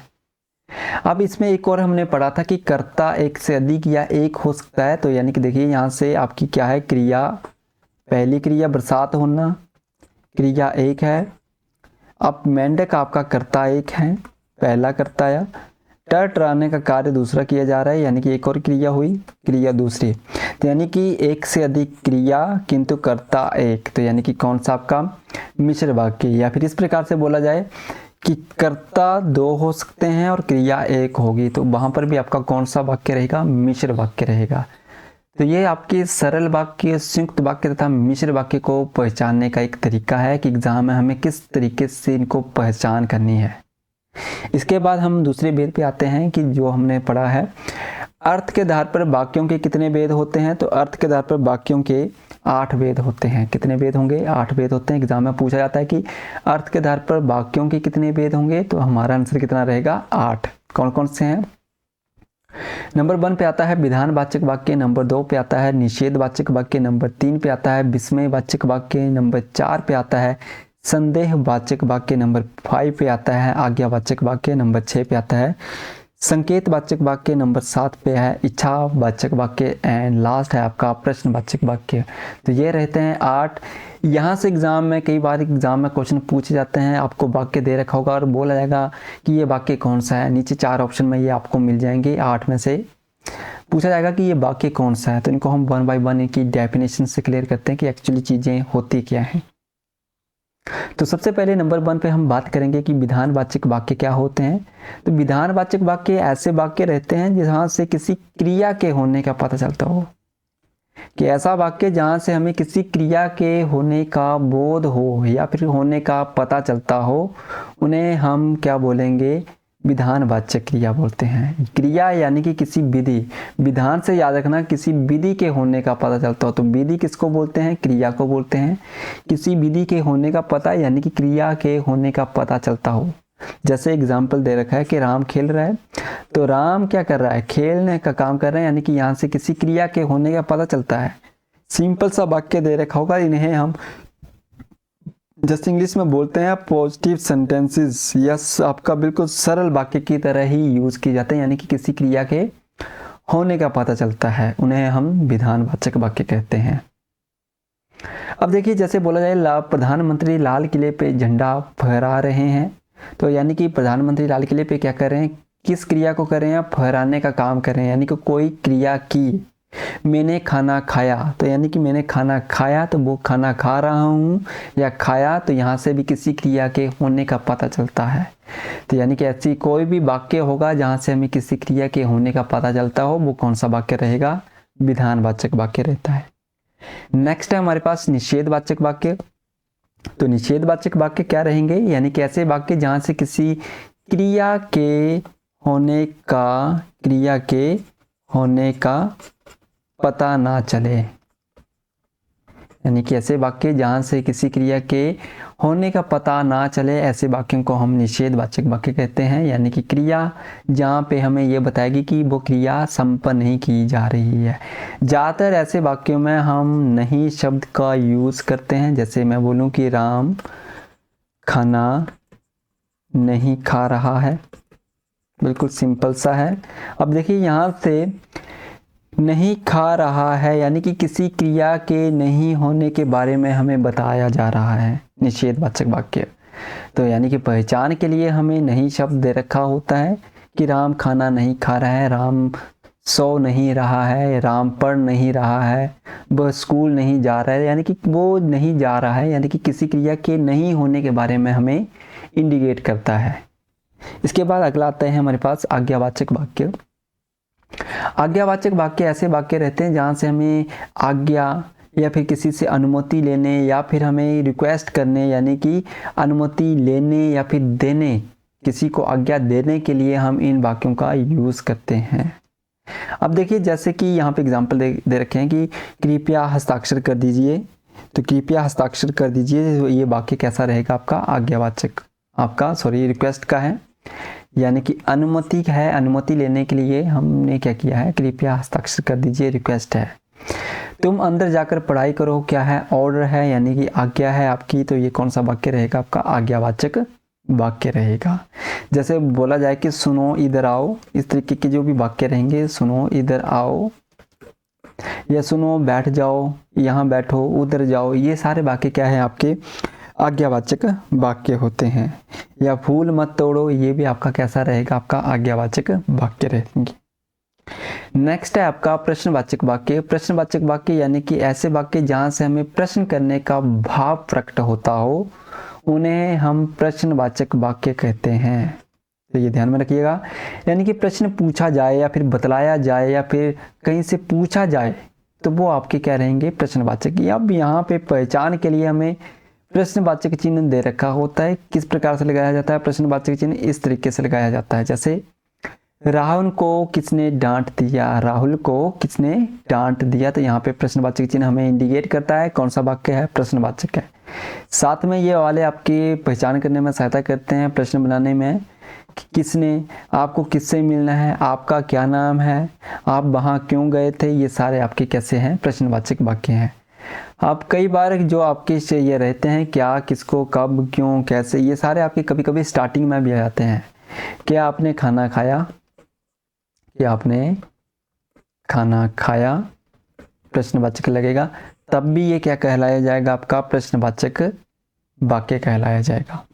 अब इसमें एक और हमने पढ़ा था कि कर्ता एक से अधिक या एक हो सकता है। तो यानी कि देखिए यहाँ से आपकी क्या है, क्रिया, पहली क्रिया बरसात होना, क्रिया एक है। अब मेंढक आपका कर्ता एक है, पहला कर्ता आया। टरटराने का कार्य दूसरा किया जा रहा है, यानी कि एक और क्रिया हुई, क्रिया दूसरी। तो यानी कि एक से अधिक क्रिया किंतु कर्ता एक। तो यानी कि कौन सा आपका मिश्र वाक्य। या फिर इस प्रकार से बोला जाए कि कर्ता दो हो सकते हैं और क्रिया एक होगी। तो वहां पर भी आपका कौन सा वाक्य रहेगा, मिश्र वाक्य रहेगा। तो ये आपके सरल वाक्य, संयुक्त वाक्य तथा मिश्र वाक्य को पहचानने का एक तरीका है कि एग्जाम में हमें किस तरीके से इनको पहचान करनी है। इसके बाद हम दूसरे भेद पे आते हैं कि जो हमने पढ़ा है, अर्थ के आधार पर वाक्यों के कितने भेद होते हैं। तो अर्थ के आधार पर वाक्यों के 8 भेद होते हैं। कितने भेद होंगे, 8 भेद होते हैं। एग्जाम में पूछा जाता है कि अर्थ के आधार पर वाक्यों के कितने भेद होंगे, तो हमारा आंसर कितना रहेगा, 8। कौन कौन से हैं, नंबर 1 पे आता है विधानवाचक वाक्य, नंबर 2 पे आता है निषेधवाचक वाक्य, नंबर 3 पे आता है विस्मयवाचक वाक्य, नंबर 4 पे आता है संदेहवाचक वाक्य, नंबर 5 पे आता है आज्ञावाचक वाक्य, नंबर 6 पे आता है संकेतवाचक वाक्य नंबर 7 पे है इच्छावाचक वाक्य एंड लास्ट है आपका प्रश्नवाचक वाक्य। तो ये रहते हैं 8। यहाँ से कई बार एग्जाम में क्वेश्चन पूछे जाते हैं, आपको वाक्य दे रखा होगा और बोला जाएगा कि ये वाक्य कौन सा है। नीचे 4 ऑप्शन में ये आपको मिल जाएंगे, 8 में से पूछा जाएगा कि ये वाक्य कौन सा है। तो इनको हम 1 बाय 1 इनकी डेफिनेशन से क्लियर करते हैं कि एक्चुअली चीज़ें होती क्या हैं। तो सबसे पहले नंबर 1 पे हम बात करेंगे कि विधानवाचक वाक्य क्या होते हैं। तो विधानवाचक वाक्य ऐसे वाक्य रहते हैं जहाँ से किसी क्रिया के होने का पता चलता हो, कि ऐसा वाक्य जहाँ से हमें किसी क्रिया के होने का बोध हो या फिर होने का पता चलता हो, उन्हें हम क्या बोलेंगे, विधानवाचक क्रिया बोलते हैं। क्रिया यानी कि किसी विधि, विधान से याद रखना किसी विधि के होने का पता चलता हो। तो विधि किसको बोलते हैं, क्रिया को बोलते हैं। किसी विधि के होने का पता यानी कि क्रिया के होने का पता चलता हो। जैसे एग्जाम्पल दे रखा है कि राम खेल रहा है, तो राम क्या कर रहा है, खेलने का काम कर रहे हैं, यानी कि यहाँ से किसी क्रिया के होने का पता चलता है। सिंपल सा वाक्य दे रखा होगा, इन्हें हम जैसे इंग्लिश में बोलते हैं पॉजिटिव सेंटेंसेस, यस आपका बिल्कुल सरल वाक्य की तरह ही यूज किए जाते हैं, यानी कि किसी क्रिया के होने का पता चलता है, उन्हें हम विधानवाचक वाक्य कहते हैं। अब देखिए जैसे बोला जाए प्रधानमंत्री लाल किले पे झंडा फहरा रहे हैं, तो यानी कि प्रधानमंत्री लाल किले पे क्या कर रहे हैं, किस क्रिया को कर रहे हैं, फहराने का काम कर रहे हैं, यानी कि कोई क्रिया की। मैंने खाना खाया, तो यानी कि मैंने खाना खाया, तो वो खाना खा रहा हूँ या खाया, तो यहाँ से भी किसी क्रिया के होने का पता चलता है। तो यानी कि ऐसी कोई भी वाक्य होगा जहाँ से हमें किसी क्रिया के होने का पता चलता हो, वो कौन सा वाक्य रहेगा, विधानवाचक वाक्य रहता है। नेक्स्ट है हमारे पास निषेधवाचक वाक्य। तो निषेधवाचक वाक्य क्या रहेंगे, यानी कि ऐसे वाक्य जहाँ से किसी क्रिया के होने का पता ना चले, यानी कि ऐसे वाक्य जहाँ से किसी क्रिया के होने का पता ना चले, ऐसे वाक्यों को हम निषेधवाचक वाक्य कहते हैं। यानी कि क्रिया जहाँ पे हमें ये बताएगी कि वो क्रिया संपन्न नहीं की जा रही है। ज़्यादातर ऐसे वाक्यों में हम नहीं शब्द का यूज़ करते हैं। जैसे मैं बोलूँ कि राम खाना नहीं खा रहा है, बिल्कुल सिंपल सा है। अब देखिए यहाँ से नहीं खा रहा है यानी कि किसी क्रिया के नहीं होने के बारे में हमें बताया जा रहा है, निषेधवाचक वाक्य। तो यानी कि पहचान के लिए हमें नहीं शब्द दे रखा होता है कि राम खाना नहीं खा रहा है, राम सो नहीं रहा है, राम पढ़ नहीं रहा है, वह स्कूल नहीं जा रहा है, यानी कि वो नहीं जा रहा है, यानी कि किसी क्रिया के नहीं होने के बारे में हमें इंडिकेट करता है। इसके बाद अगला आता है हमारे पास आज्ञावाचक वाक्य। आज्ञावाचक वाक्य ऐसे वाक्य रहते हैं जहाँ से हमें आज्ञा या फिर किसी से अनुमति लेने या फिर हमें रिक्वेस्ट करने, यानी कि अनुमति लेने या फिर देने, किसी को आज्ञा देने के लिए हम इन वाक्यों का यूज़ करते हैं। अब देखिए जैसे कि यहाँ पे एग्जांपल दे रखे हैं कि कृपया हस्ताक्षर कर दीजिए, तो कृपया हस्ताक्षर कर दीजिए, तो ये वाक्य कैसा रहेगा आपका, आज्ञावाचक, रिक्वेस्ट का है, यानी कि अनुमति है, अनुमति लेने के लिए हमने क्या किया है, कृपया हस्ताक्षर कर दीजिए, रिक्वेस्ट है। तुम अंदर जाकर पढ़ाई करो, क्या है, ऑर्डर है, यानी कि आज्ञा है आपकी, तो ये कौन सा वाक्य रहेगा आपका, आज्ञावाचक वाक्य रहेगा। जैसे बोला जाए कि सुनो इधर आओ, इस तरीके के जो भी वाक्य रहेंगे, सुनो इधर आओ या सुनो बैठ जाओ, यहाँ बैठो, उधर जाओ, ये सारे वाक्य क्या है आपके आज्ञावाचक वाक्य होते हैं। या फूल मत तोड़ो, ये भी आपका कैसा रहेगा, आपका आज्ञावाचक वाक्य रहेंगे। नेक्स्ट है आपका प्रश्नवाचक वाक्य। प्रश्नवाचक वाक्य यानी कि ऐसे वाक्य जहाँ से हमें प्रश्न करने का भाव प्रकट होता हो, उन्हें हम प्रश्नवाचक वाक्य कहते हैं। तो ये ध्यान में रखिएगा, यानी कि प्रश्न पूछा जाए या फिर बतलाया जाए या फिर कहीं से पूछा जाए, तो वो आपके क्या रहेंगे, प्रश्नवाचक। अब यहाँ पे पहचान के लिए हमें प्रश्नवाचक चिन्ह दे रखा होता है। किस प्रकार से लगाया जाता है प्रश्नवाचक चिन्ह, इस तरीके से लगाया जाता है। जैसे राहुल को किसने डांट दिया, राहुल को किसने डांट दिया, तो यहाँ पे प्रश्नवाचक चिन्ह हमें इंडिकेट करता है कौन सा वाक्य है, प्रश्नवाचक है। साथ में ये वाले आपकी पहचान करने में सहायता करते हैं, प्रश्न बनाने में, किसने, आपको किससे मिलना है, आपका क्या नाम है, आप वहाँ क्यों गए थे, ये सारे आपके कैसे हैं, प्रश्नवाचक वाक्य हैं। आप कई बार जो आपके ये रहते हैं, क्या, किसको, कब, क्यों, कैसे, ये सारे आपके कभी कभी स्टार्टिंग में भी आ जाते हैं। क्या आपने खाना खाया, कि आपने खाना खाया, प्रश्नवाचक लगेगा, तब भी ये क्या कहलाया जाएगा, आपका प्रश्नवाचक वाक्य कहलाया जाएगा।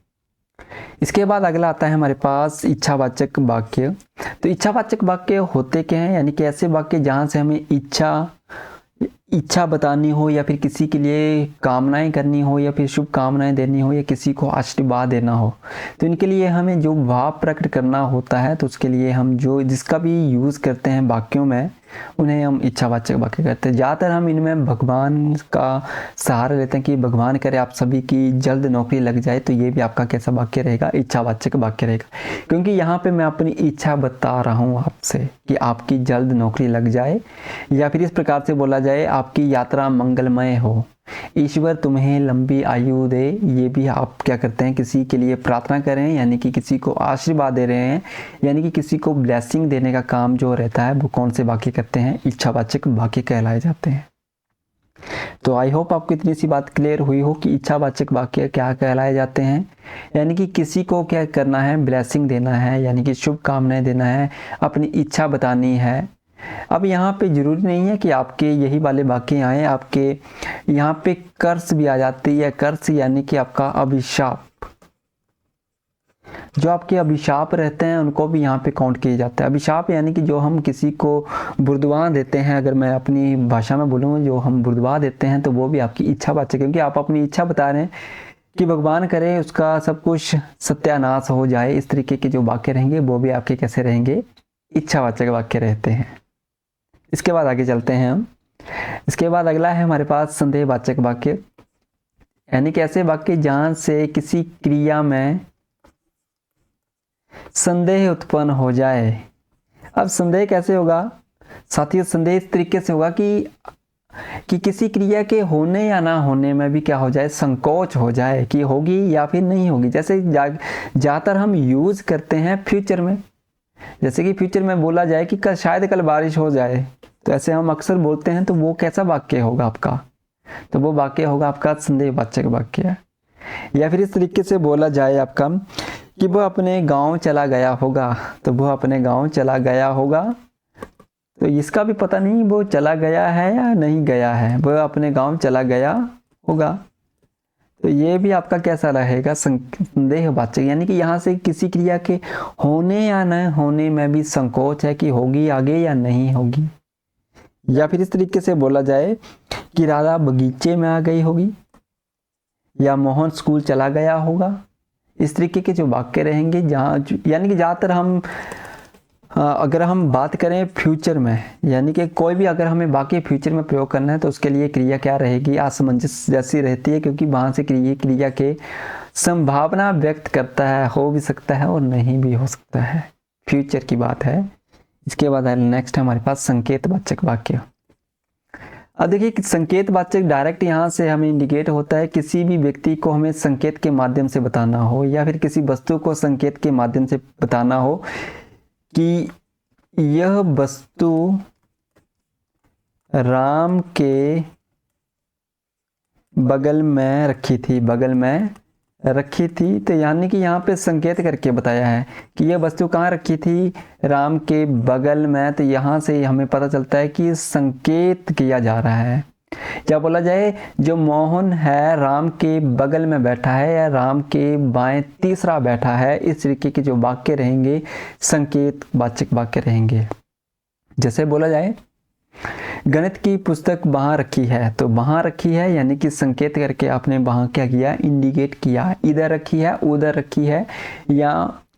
इसके बाद अगला आता है हमारे पास इच्छावाचक वाक्य। तो इच्छावाचक वाक्य होते क्या हैं, यानी कि ऐसे वाक्य जहाँ से हमें इच्छा बतानी हो, या फिर किसी के लिए कामनाएं करनी हो, या फिर शुभ कामनाएं देनी हो, या किसी को आशीर्वाद देना हो, तो इनके लिए हमें जो भाव प्रकट करना होता है, तो उसके लिए हम जो जिसका भी यूज़ करते हैं वाक्यों में, उन्हें हम इच्छावाचक वाक्य कहते हैं। ज़्यादातर हम इनमें भगवान का सहारा लेते हैं कि भगवान करे आप सभी की जल्द नौकरी लग जाए, तो ये भी आपका कैसा वाक्य रहेगा, इच्छावाचक वाक्य रहेगा, क्योंकि यहाँ पे मैं अपनी इच्छा बता रहा हूँ आपसे कि आपकी जल्द नौकरी लग जाए। या फिर इस प्रकार से बोला जाए, आपकी यात्रा मंगलमय हो, ईश्वर तुम्हें लंबी आयु दे, ये भी आप क्या करते हैं, किसी के लिए प्रार्थना करें, यानी कि किसी को आशीर्वाद दे रहे हैं, यानी कि किसी को ब्लेसिंग देने का काम जो रहता है, वो कौन से वाक्य करते हैं, इच्छावाचक वाक्य कहलाए जाते हैं। तो आई होप आपको इतनी सी बात क्लियर हुई हो कि इच्छावाचक वाक्य क्या कहलाए जाते हैं, यानी कि किसी को क्या करना है, ब्लेसिंग देना है, यानी कि शुभ कामनाएं देना है, अपनी इच्छा बतानी है। अब यहाँ पे ज़रूरी नहीं है कि आपके यही वाले वाक्य आए, आपके यहाँ पे कर्स भी आ जाती है। कर्स यानी कि आपका अभिशाप, जो आपके अभिशाप रहते हैं उनको भी यहाँ पे काउंट किए जाते हैं। अभिशाप यानी कि जो हम किसी को बुर्दवा देते हैं, अगर मैं अपनी भाषा में बोलूँ, जो हम बुर्दवा देते हैं, तो वो भी आपकी इच्छावाचक है, क्योंकि आप अपनी इच्छा बता रहे हैं कि भगवान करे उसका सब कुछ सत्यानाश हो जाए। इस तरीके के जो वाक्य रहेंगे वो भी आपके कैसे रहेंगे, इच्छावाचक वाक्य रहते हैं। इसके बाद आगे चलते हैं हम। इसके बाद अगला है हमारे पास संदेहवाचक वाक्य, यानी कि ऐसे वाक्य जहां से किसी क्रिया में संदेह उत्पन्न हो जाए। अब संदेह कैसे होगा साथियों, संदेह इस तरीके से होगा कि किसी क्रिया के होने या ना होने में भी क्या हो जाए, संकोच हो जाए कि होगी या फिर नहीं होगी। जैसे ज़्यादातर हम यूज़ करते हैं फ्यूचर में, जैसे कि फ्यूचर में बोला जाए कि शायद कल बारिश हो जाए, तो ऐसे हम अक्सर बोलते हैं। तो वो कैसा वाक्य होगा आपका, तो वो वाक्य होगा आपका संदेहवाचक वाक्य। या फिर इस तरीके से बोला जाए आपका कि वो अपने गांव चला गया होगा, तो वो अपने गांव चला गया होगा, तो इसका भी पता नहीं वो चला गया है या नहीं गया है, वो अपने गांव चला गया होगा, तो ये भी आपका कैसा रहेगा, संदेहवाचक। यानी कि यहाँ से किसी क्रिया के होने या न होने में भी संकोच है कि होगी आगे या नहीं होगी। या फिर इस तरीके से बोला जाए कि राधा बगीचे में आ गई होगी, या मोहन स्कूल चला गया होगा। इस तरीके के जो वाक्य रहेंगे, जहाँ यानी कि ज़्यादातर हम अगर हम बात करें फ्यूचर में, यानी कि कोई भी अगर हमें वाक्य फ्यूचर में प्रयोग करना है, तो उसके लिए क्रिया क्या रहेगी, असमंजस जैसी रहती है, क्योंकि वहाँ से क्रिया के संभावना व्यक्त करता है, हो भी सकता है और नहीं भी हो सकता है, फ्यूचर की बात है। इसके बाद नेक्स्ट हमारे पास संकेतवाचक वाक्य। अब देखिए कि संकेतवाचक डायरेक्ट यहाँ से हमें इंडिकेट होता है, किसी भी व्यक्ति को हमें संकेत के माध्यम से बताना हो, या फिर किसी वस्तु को संकेत के माध्यम से बताना हो कि यह वस्तु राम के बगल में रखी थी, बगल में रखी थी। तो यानी कि यहाँ पे संकेत करके बताया है कि यह वस्तु कहाँ रखी थी, राम के बगल में। तो यहाँ से हमें पता चलता है कि संकेत किया जा रहा है। क्या बोला जाए, जो मोहन है राम के बगल में बैठा है, या राम के बाएं तीसरा बैठा है। इस तरीके के जो वाक्य रहेंगे संकेतवाचक वाक्य रहेंगे। जैसे बोला जाए गणित की पुस्तक वहाँ रखी है, तो वहाँ रखी है यानी कि संकेत करके आपने वहाँ क्या किया, इंडिकेट किया, इधर रखी है उधर रखी है। या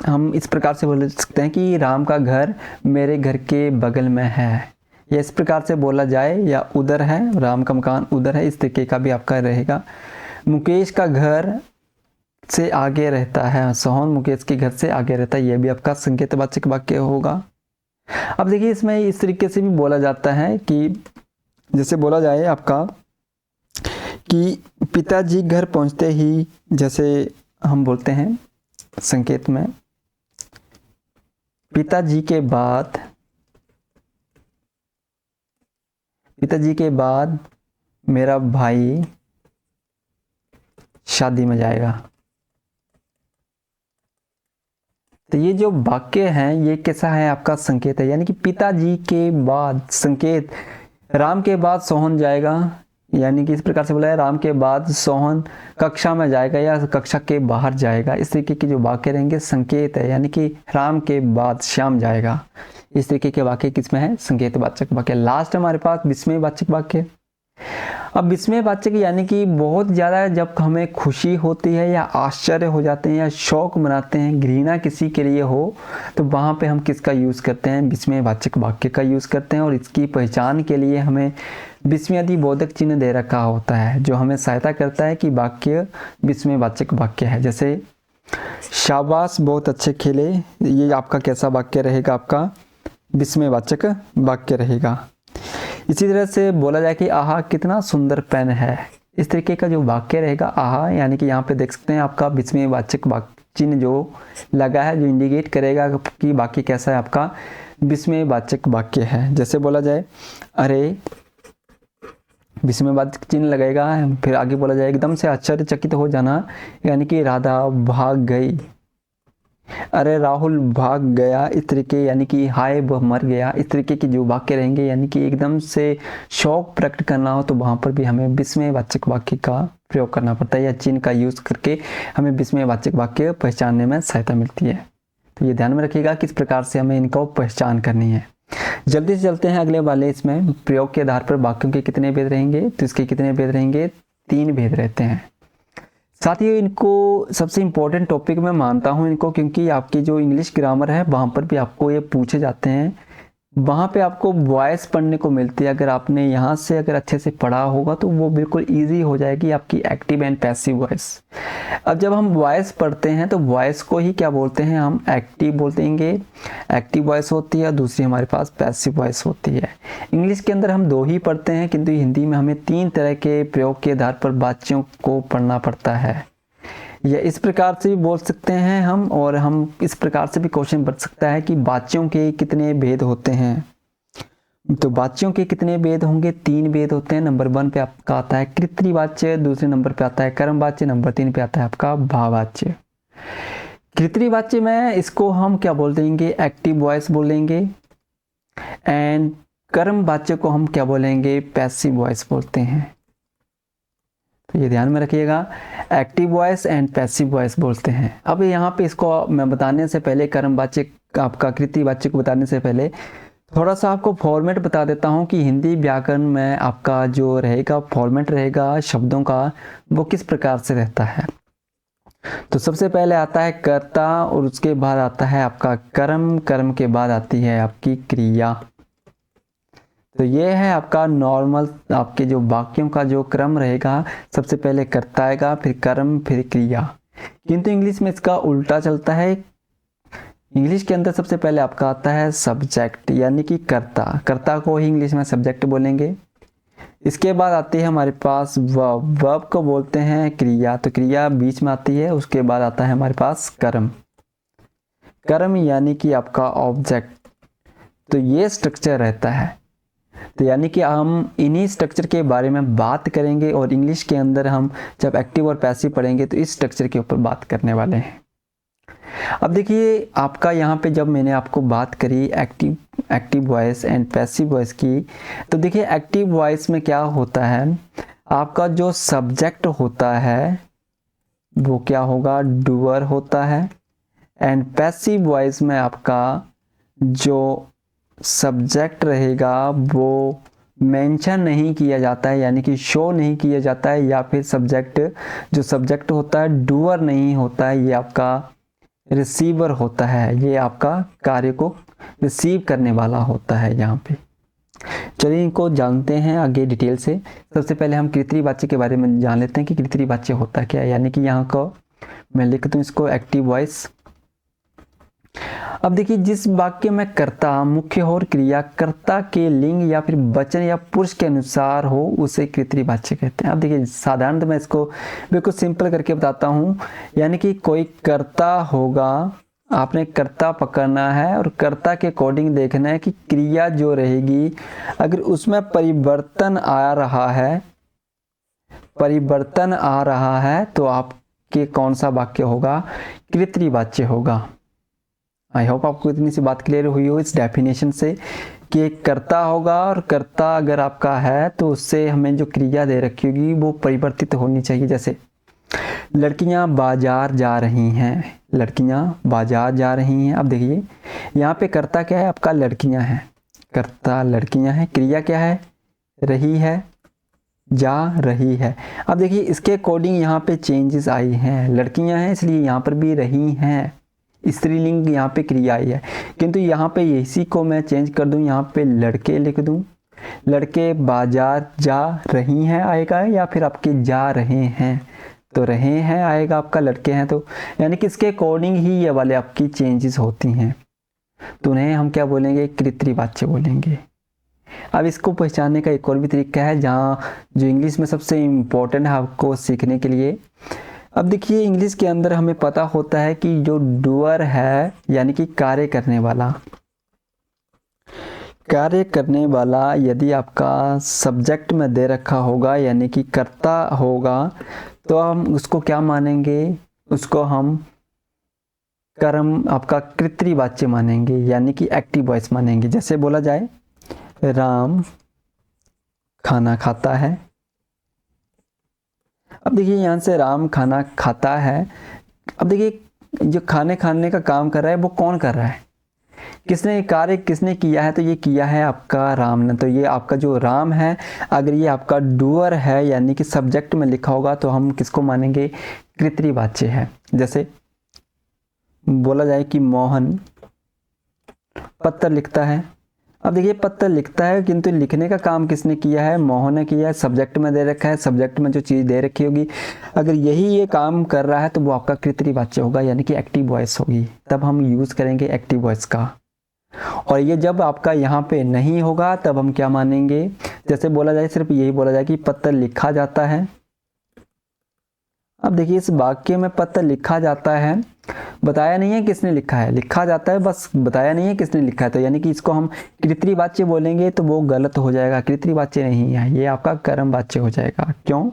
हम इस प्रकार से बोल सकते हैं कि राम का घर मेरे घर के बगल में है, या इस प्रकार से बोला जाए, या उधर है, राम का मकान उधर है। इस तरीके का भी आपका रहेगा। मुकेश का घर से आगे रहता है, सोहन मुकेश के घर से आगे रहता है, यह भी आपका संकेतवाचक वाक्य होगा। अब देखिए इसमें इस तरीके से भी बोला जाता है कि जैसे बोला जाए आपका कि पिताजी घर पहुंचते ही, जैसे हम बोलते हैं संकेत में, पिताजी के बाद मेरा भाई शादी में जाएगा। तो ये जो वाक्य हैं ये कैसा है, आपका संकेत है, यानी कि पिताजी के बाद संकेत, राम के बाद सोहन जाएगा, यानी कि इस प्रकार से बोला है राम के बाद सोहन कक्षा में जाएगा या कक्षा के बाहर जाएगा। इस तरीके के जो वाक्य रहेंगे संकेत है, यानी कि राम के बाद श्याम जाएगा। इस तरीके के वाक्य किसमें है, संकेतवाचक वाक्य। लास्ट हमारे पास विस्मयवाचक वाक्य। अब विस्मयवाचक यानी कि बहुत ज़्यादा जब हमें खुशी होती है या आश्चर्य हो जाते हैं या शौक मनाते हैं, घृणा किसी के लिए हो, तो वहाँ पे हम किसका यूज़ करते हैं, विस्मयवाचक वाक्य का यूज़ करते हैं। और इसकी पहचान के लिए हमें विस्मयादि बोधक चिन्ह दे रखा होता है जो हमें सहायता करता है कि वाक्य विस्मयवाचक वाक्य है। जैसे शाबाश बहुत अच्छे खेले, ये आपका कैसा वाक्य रहेगा, आपका विस्मयवाचक वाक्य रहेगा। इसी तरह से बोला जाए कि आहा कितना सुंदर पेन है, इस तरीके का जो वाक्य रहेगा आहा, यानी कि यहाँ पे देख सकते हैं आपका विस्मयवाचक चिन्ह जो लगा है, जो इंडिकेट करेगा कि वाक्य कैसा है, आपका विस्मयवाचक वाक्य है। जैसे बोला जाए अरे, विस्मयवाचक चिन्ह लगेगा, फिर आगे बोला जाए एकदम से आश्चर्यचकित हो जाना, यानी कि राधा भाग गई, अरे राहुल भाग गया, इस तरीके, यानी कि हाय वह मर गया, इस तरीके के जो वाक्य रहेंगे, यानी कि एकदम से शौक प्रकट करना हो तो वहाँ पर भी हमें विस्मयवाचक वाक्य का प्रयोग करना पड़ता है, या चिन्ह का यूज़ करके हमें विस्मयवाचक वाक्य पहचानने में सहायता मिलती है। तो ये ध्यान में रखिएगा किस प्रकार से हमें इनको पहचान करनी है। जल्दी से चलते हैं अगले वाले, इसमें प्रयोग के आधार पर वाक्यों के कितने भेद रहेंगे, तो इसके कितने भेद रहेंगे, 3 भेद रहते हैं। साथ ही इनको सबसे इम्पोर्टेंट टॉपिक मैं मानता हूँ इनको, क्योंकि आपकी जो इंग्लिश ग्रामर है वहाँ पर भी आपको ये पूछे जाते हैं, वहाँ पे आपको वॉइस पढ़ने को मिलती है। अगर आपने यहाँ से अगर अच्छे से पढ़ा होगा तो वो बिल्कुल इजी हो जाएगी आपकी एक्टिव एंड पैसिव वॉइस। अब जब हम वॉइस पढ़ते हैं तो वॉइस को ही क्या बोलते हैं, हम एक्टिव बोलतेंगे, एक्टिव वॉइस होती है, दूसरी हमारे पास पैसिव वॉइस होती है। इंग्लिश के अंदर हम 2 ही पढ़ते हैं, किंतु हिंदी में हमें 3 तरह के प्रयोग के आधार पर वाक्यों को पढ़ना पड़ता है। या इस प्रकार से भी बोल सकते हैं हम, और हम इस प्रकार से भी क्वेश्चन बन सकता है कि वाक्यों के कितने भेद होते हैं। तो वाक्यों के कितने भेद होंगे, 3 भेद होते हैं। नंबर 1 पे आपका आता है कृत्रिवाच्य, दूसरे नंबर पे आता है कर्मवाच्य, नंबर 3 पे आता है आपका भाववाच्य। कृत्रिवाच्य में इसको हम क्या बोल देंगे, एक्टिव वॉइस बोलेंगे, एंड कर्मवाच्य को हम क्या बोलेंगे, पैसिव वॉइस बोलते हैं। तो ये ध्यान में रखिएगा, active voice and passive voice बोलते हैं। अब यहाँ पे इसको मैं बताने से पहले, कर्मवाच्य आपका कृत्रिवाच्य को बताने से पहले थोड़ा सा आपको फॉर्मेट बता देता हूँ कि हिंदी व्याकरण में आपका जो रहेगा फॉर्मेट रहेगा शब्दों का, वो किस प्रकार से रहता है। तो सबसे पहले आता है कर्ता, और उसके बाद आता है आपका कर्म, कर्म के बाद आती है आपकी क्रिया। तो ये है आपका नॉर्मल आपके जो वाक्यों का जो क्रम रहेगा, सबसे पहले कर्ता आएगा, फिर कर्म, फिर क्रिया। किंतु इंग्लिश में इसका उल्टा चलता है। इंग्लिश के अंदर सबसे पहले आपका आता है सब्जेक्ट, यानी कि कर्ता, कर्ता को ही इंग्लिश में सब्जेक्ट बोलेंगे। इसके बाद आती है हमारे पास वर्ब, वर्ब को बोलते हैं क्रिया, तो क्रिया बीच में आती है। उसके बाद आता है हमारे पास कर्म, कर्म यानी कि आपका ऑब्जेक्ट। तो ये स्ट्रक्चर रहता है। तो यानी कि हम इन्हीं स्ट्रक्चर के बारे में बात करेंगे, और इंग्लिश के अंदर हम जब एक्टिव और पैसिव पढ़ेंगे तो इस स्ट्रक्चर के ऊपर बात करने वाले हैं। अब देखिए आपका यहाँ पे जब मैंने आपको बात करी active voice and passive voice की, तो देखिए एक्टिव वॉइस में क्या होता है, आपका जो सब्जेक्ट होता है वो क्या होगा, डूअर होता है। एंड पैसिव वॉइस में आपका जो सब्जेक्ट रहेगा वो मेंशन नहीं किया जाता है, यानी कि शो नहीं किया जाता है, या फिर जो सब्जेक्ट होता है डूअर नहीं होता है, ये आपका रिसीवर होता है, ये आपका कार्य को रिसीव करने वाला होता है यहाँ पे। चलिए इनको जानते हैं आगे डिटेल से। सबसे पहले हम कृत्रिवाच्य के बारे में जान लेते हैं कि कृत्रिवाच्य होता क्या है, यानी कि यहाँ को मैं लिख दूँ इसको एक्टिव वॉइस। अब देखिए जिस वाक्य में कर्ता मुख्य हो और क्रिया कर्ता के लिंग या फिर वचन या पुरुष के अनुसार हो उसे कृत्रिवाच्य कहते हैं। अब देखिए साधारणतः मैं इसको बिल्कुल सिंपल करके बताता हूँ, यानी कि कोई कर्ता होगा, आपने कर्ता पकड़ना है और कर्ता के अकॉर्डिंग देखना है कि क्रिया जो रहेगी अगर उसमें परिवर्तन आ रहा है तो आपके कौन सा वाक्य होगा, कृत्रिवाच्य होगा। आई होप आपको इतनी सी बात क्लियर हुई हो इस डेफिनेशन से कि एक कर्ता होगा और कर्ता अगर आपका है तो उससे हमें जो क्रिया दे रखी होगी वो परिवर्तित होनी चाहिए। जैसे लड़कियां बाजार जा रही हैं, लड़कियां बाजार जा रही हैं। अब देखिए यहाँ पे कर्ता क्या है आपका, लड़कियां हैं, कर्ता लड़कियां हैं, क्रिया क्या है, रही है, जा रही है। अब देखिए इसके अकॉर्डिंग यहाँ पे चेंजेस आई हैं, लड़कियां हैं इसलिए यहाँ पर भी रही हैं, स्त्रीलिंग यहाँ पे क्रिया आई है, किंतु यहाँ पे इसी को मैं चेंज कर दूँ, यहाँ पे लड़के लिख दूँ, लड़के बाजार जा रही हैं आएगा, या फिर आपके जा रहे हैं तो रहे हैं आएगा आपका, लड़के हैं तो, यानी कि इसके अकॉर्डिंग ही ये वाले आपकी चेंजेस होती हैं, तो उन्हें हम क्या बोलेंगे, कृत्रिवाच्य बोलेंगे। अब इसको पहचानने का एक और भी तरीका है जहाँ जो इंग्लिश में सबसे इम्पोर्टेंट है आपको सीखने के लिए। अब देखिए इंग्लिश के अंदर हमें पता होता है कि जो डूअर है यानी कि कार्य करने वाला, कार्य करने वाला यदि आपका सब्जेक्ट में दे रखा होगा यानी कि कर्ता होगा तो हम उसको क्या मानेंगे, उसको हम कर्म आपका कृत्रिवाच्य मानेंगे यानी कि एक्टिव वॉइस मानेंगे। जैसे बोला जाए राम खाना खाता है। अब देखिए यहाँ से राम खाना खाता है, अब देखिए जो खाने का काम कर रहा है वो कौन कर रहा है, किसने कार्य किसने किया है, तो ये किया है आपका राम ने। तो ये आपका जो राम है अगर ये आपका डूअर है यानी कि सब्जेक्ट में लिखा होगा तो हम किसको मानेंगे, कृत्रिवाच्य है। जैसे बोला जाए कि मोहन पत्र लिखता है। अब देखिए पत्र लिखता है किंतु लिखने का काम किसने किया है, मोहन ने किया है, सब्जेक्ट में दे रखा है, सब्जेक्ट में जो चीज़ दे रखी होगी अगर यही ये काम कर रहा है तो वो आपका कृत्रिवाच्य होगा यानी कि एक्टिव वॉइस होगी, तब हम यूज़ करेंगे एक्टिव वॉइस का। और ये जब आपका यहाँ पे नहीं होगा तब हम क्या मानेंगे, जैसे बोला जाए सिर्फ यही बोला जाए कि पत्र लिखा जाता है। अब देखिए इस वाक्य में पत्र लिखा जाता है, बताया नहीं है किसने लिखा है, लिखा जाता है बस, बताया नहीं है किसने लिखा है, तो यानी कि इसको हम कृत्रिवाच्य बोलेंगे तो वो गलत हो जाएगा, कृत्रिवाच्य नहीं है, ये आपका कर्मवाच्य हो जाएगा। क्यों,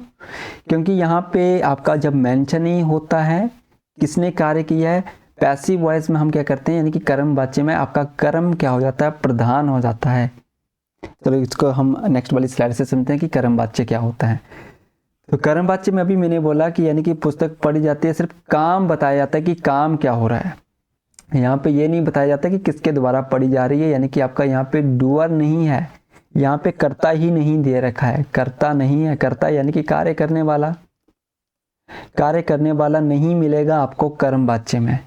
क्योंकि यहाँ पे आपका जब मेंशन ही होता है किसने कार्य किया है, पैसिव वॉइस में हम क्या करते हैं यानी कि कर्मवाच्य में आपका कर्म क्या हो जाता है, प्रधान हो जाता है। चलो इसको हम नेक्स्ट वाली स्लाइड से समझते हैं कि कर्मवाच्य क्या होता है। तो कर्मवाच्य में अभी मैंने बोला कि यानी कि पुस्तक पढ़ी जाती है, सिर्फ काम बताया जाता है कि काम क्या हो रहा है। यहाँ पे ये नहीं बताया जाता कि किसके द्वारा पढ़ी जा रही है, यानी कि आपका यहाँ पे डूअर नहीं है, यहाँ पे कर्ता ही नहीं दे रखा है, कर्ता नहीं है, कर्ता यानी कि कार्य करने वाला, कार्य करने वाला नहीं मिलेगा आपको कर्मवाच्य में।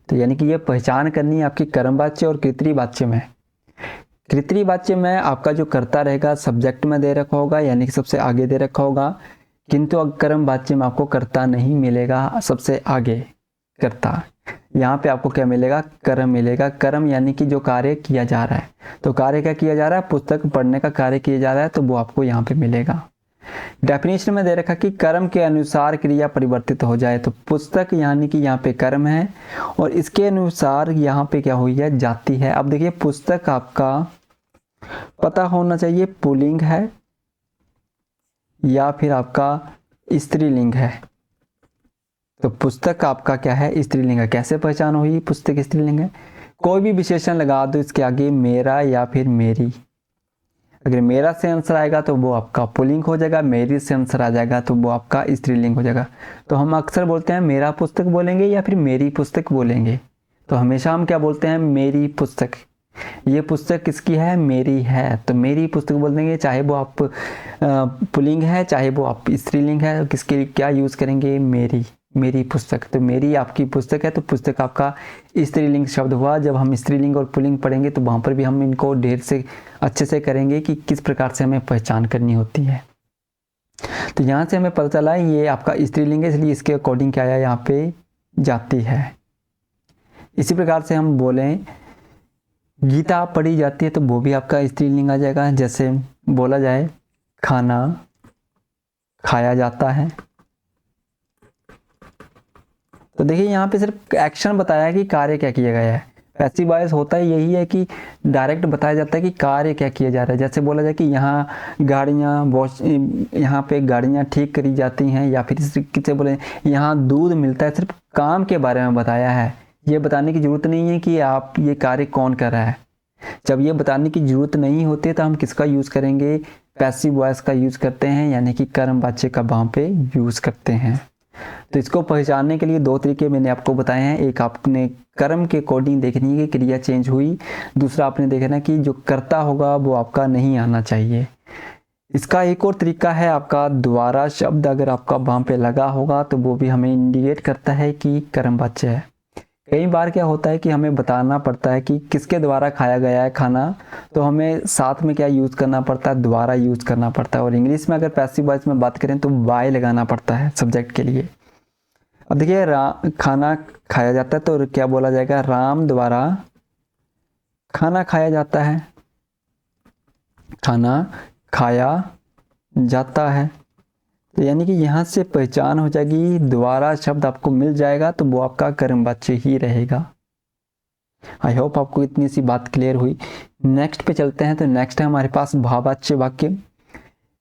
तो यानी कि ये पहचान करनी है आपकी कर्मवाच्य और कृत्रिवाच्य में। कृत्रिवाच्य में आपका जो कर्ता रहेगा सब्जेक्ट में दे रखा होगा यानी कि सबसे आगे दे रखा होगा, किंतु कर्मवाच्य में आपको कर्ता नहीं मिलेगा सबसे आगे कर्ता, यहाँ पे आपको क्या मिलेगा, कर्म मिलेगा। कर्म यानी कि जो कार्य किया जा रहा है, तो कार्य क्या किया जा रहा है, पुस्तक पढ़ने का कार्य किया जा रहा है, तो वो आपको यहाँ पे मिलेगा। डेफिनेशन में दे रखा कि कर्म के अनुसार क्रिया परिवर्तित हो जाए, तो पुस्तक यानी कि यहाँ पे कर्म है और इसके अनुसार यहाँ पे क्या हुई है, जाति है। अब देखिए पुस्तक आपका पता होना चाहिए पुल्लिंग है या फिर आपका स्त्रीलिंग है, तो पुस्तक आपका क्या है, स्त्रीलिंग है। कैसे पहचान हुई पुस्तक स्त्रीलिंग है, कोई भी विशेषण लगा दो इसके आगे, मेरा या फिर मेरी। अगर मेरा से आंसर आएगा तो वो आपका पुल्लिंग हो जाएगा, मेरी से आंसर आ जाएगा तो वो आपका स्त्रीलिंग हो जाएगा। तो हम अक्सर बोलते हैं मेरा पुस्तक बोलेंगे या फिर मेरी पुस्तक बोलेंगे, तो हमेशा हम क्या बोलते हैं, मेरी पुस्तक। ये पुस्तक किसकी है, मेरी है, तो मेरी पुस्तक बोल देंगे, चाहे वो आप पुल्लिंग है चाहे वो आप स्त्रीलिंग है, किसके क्या यूज़ करेंगे, मेरी, मेरी पुस्तक। तो मेरी आपकी पुस्तक है तो पुस्तक आपका स्त्रीलिंग शब्द हुआ। जब हम स्त्रीलिंग और पुल्लिंग पढ़ेंगे तो वहाँ पर भी हम इनको ढेर से अच्छे से करेंगे कि किस प्रकार से हमें पहचान करनी होती है। तो यहाँ से हमें पता चला ये आपका स्त्रीलिंग है, इसलिए इसके अकॉर्डिंग क्या आया, यहाँ पे जाती है। इसी प्रकार से हम बोलें गीता पढ़ी जाती है तो वो भी आपका स्त्रीलिंग आ जाएगा। जैसे बोला जाए खाना खाया जाता है, तो देखिए यहाँ पे सिर्फ एक्शन बताया है कि कार्य क्या किया गया है। पैसिव वॉइस होता है यही है कि डायरेक्ट बताया जाता है कि कार्य क्या किया जा रहा है। जैसे बोला जाए कि यहाँ गाड़ियाँ वॉश, यहाँ पे गाड़ियाँ ठीक करी जाती हैं, या फिर किसे बोले यहाँ दूध मिलता है, सिर्फ काम के बारे में बताया है। ये बताने की ज़रूरत नहीं है कि आप ये कार्य कौन कर रहा है। जब ये बताने की ज़रूरत नहीं होती तो हम किसका यूज़ करेंगे, पैसिव वॉइस का यूज़ करते हैं, यानी कि कर्मवाच्य का वहाँ पे यूज़ करते हैं। तो इसको पहचानने के लिए दो तरीके मैंने आपको बताए हैं। एक आपने कर्म के अकॉर्डिंग देखनी है कि क्रिया चेंज हुई, दूसरा आपने देखना कि जो कर्ता होगा वो आपका नहीं आना चाहिए। इसका एक और तरीका है, आपका द्वारा शब्द अगर आपका वहाँ पे लगा होगा तो वो भी हमें इंडिकेट करता है कि कर्मवाच्य है। कई बार क्या होता है कि हमें बताना पड़ता है कि किसके द्वारा खाया गया है खाना, तो हमें साथ में क्या यूज़ करना पड़ता है, द्वारा यूज़ करना पड़ता है। और इंग्लिश में अगर पैसिव वॉइस में बात करें तो वाई लगाना पड़ता है सब्जेक्ट के लिए। अब देखिए खाना खाया जाता है तो क्या बोला जाएगा, राम द्वारा खाना खाया जाता है, खाना खाया जाता है। तो यानी कि यहाँ से पहचान हो जाएगी, द्वारा शब्द आपको मिल जाएगा तो वो आपका कर्मवाच्य ही रहेगा। आई होप आपको इतनी सी बात क्लियर हुई। नेक्स्ट पे चलते हैं। तो नेक्स्ट है हमारे पास भाववाच्य वाक्य,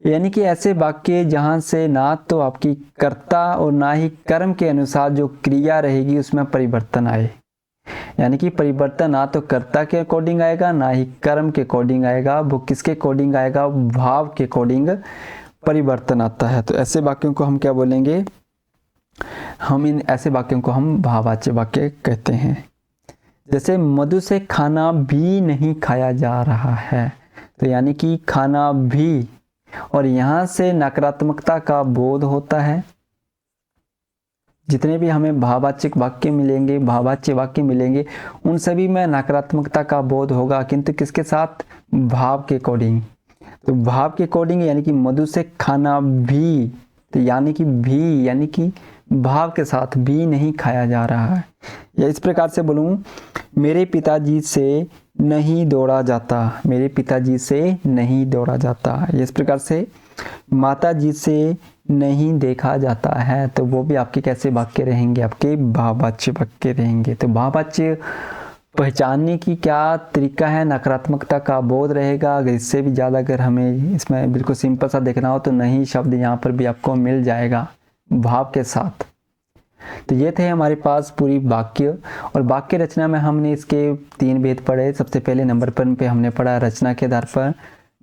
यानी कि ऐसे वाक्य जहाँ से ना तो आपकी कर्ता और ना ही कर्म के अनुसार जो क्रिया रहेगी उसमें परिवर्तन आए। यानी कि परिवर्तन ना तो कर्ता के अकॉर्डिंग आएगा ना ही कर्म के अकॉर्डिंग आएगा, वो किसके अकॉर्डिंग आएगा, भाव के अकॉर्डिंग परिवर्तन आता है। तो ऐसे वाक्यों को हम क्या बोलेंगे, हम इन ऐसे वाक्यों को हम भाववाच्य वाक्य कहते हैं। जैसे मधु से खाना भी नहीं खाया जा रहा है, तो यानी कि खाना भी, और यहाँ से नकारात्मकता का बोध होता है। जितने भी हमें भाववाचक वाक्य मिलेंगे, भाववाच्य वाक्य मिलेंगे, उन सभी में नकारात्मकता का बोध होगा, किंतु किसके साथ, भाव के अकॉर्डिंग। तो भाव के अकॉर्डिंग यानी कि मधु से खाना भी, तो यानी कि भी यानी कि भाव के साथ भी नहीं खाया जा रहा है। या इस प्रकार से बोलूं, मेरे पिताजी से नहीं दौड़ा जाता, मेरे पिताजी से नहीं दौड़ा जाता। इस प्रकार से माताजी से नहीं देखा जाता है, तो वो भी आपके कैसे वाक्य रहेंगे, आपके भाववाच्य वाक्य रहेंगे। तो भाववाच्य पहचानने की क्या तरीका है, नकारात्मकता का बोध रहेगा। अगर इससे भी ज़्यादा अगर हमें इसमें बिल्कुल सिंपल सा देखना हो तो नहीं शब्द यहाँ पर भी आपको मिल जाएगा भाव के साथ। तो ये थे हमारे पास पूरी वाक्य। और वाक्य रचना में हमने इसके 3 भेद पढ़े। सबसे पहले नंबर 1 पे हमने पढ़ा रचना के आधार पर,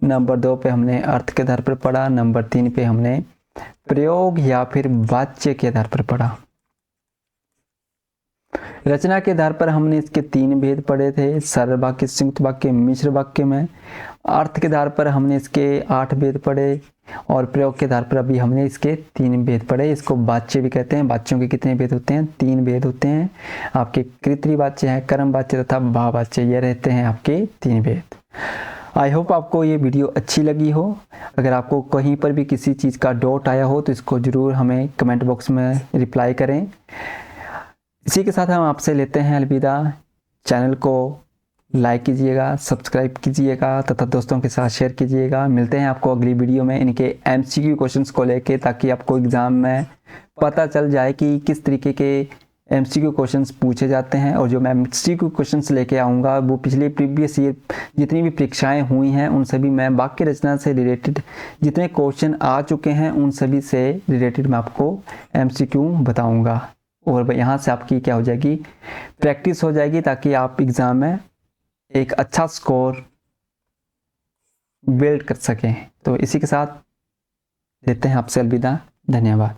नंबर 2 पे हमने अर्थ के आधार पर पढ़ा, नंबर 3 पे हमने प्रयोग या फिर वाच्य के आधार पर पढ़ा। रचना के आधार पर हमने इसके 3 भेद पढ़े थे, सरल वाक्य, संयुक्त वाक्य, मिश्र वाक्य में। अर्थ के आधार पर हमने इसके 8 भेद पढ़े, और प्रयोग के आधार पर अभी हमने इसके 3 भेद पढ़े। इसको वाच्य भी कहते हैं। वाच्यों के कितने भेद होते हैं, 3 भेद होते हैं। आपके कृत्रिम वाच्य है, कर्म वाच्य तथा भाववाच्य, ये रहते हैं आपके 3 भेद। आई होप आपको ये वीडियो अच्छी लगी हो। अगर आपको कहीं पर भी किसी चीज़ का डाउट आया हो तो इसको ज़रूर हमें कमेंट बॉक्स में रिप्लाई करें। इसी के साथ हम आपसे लेते हैं अलविदा। चैनल को लाइक कीजिएगा, सब्सक्राइब कीजिएगा तथा दोस्तों के साथ शेयर कीजिएगा। मिलते हैं आपको अगली वीडियो में इनके MCQ क्वेश्चंस को लेके, ताकि आपको एग्ज़ाम में पता चल जाए कि किस तरीके के MCQ क्वेश्चंस पूछे जाते हैं। और जो मैं MCQ क्वेश्चंस लेके आऊँगा वो पिछले प्रीवियस ईयर जितनी भी परीक्षाएँ हुई हैं उन सभी में वाक्य रचना से रिलेटेड जितने क्वेश्चन आ चुके हैं उन सभी से रिलेटेड मैं आपको MCQ बताऊँगा। और यहाँ से आपकी क्या हो जाएगी, प्रैक्टिस हो जाएगी, ताकि आप एग्ज़ाम में एक अच्छा स्कोर बिल्ड कर सकें। तो इसी के साथ देते हैं आपसे अलविदा। धन्यवाद।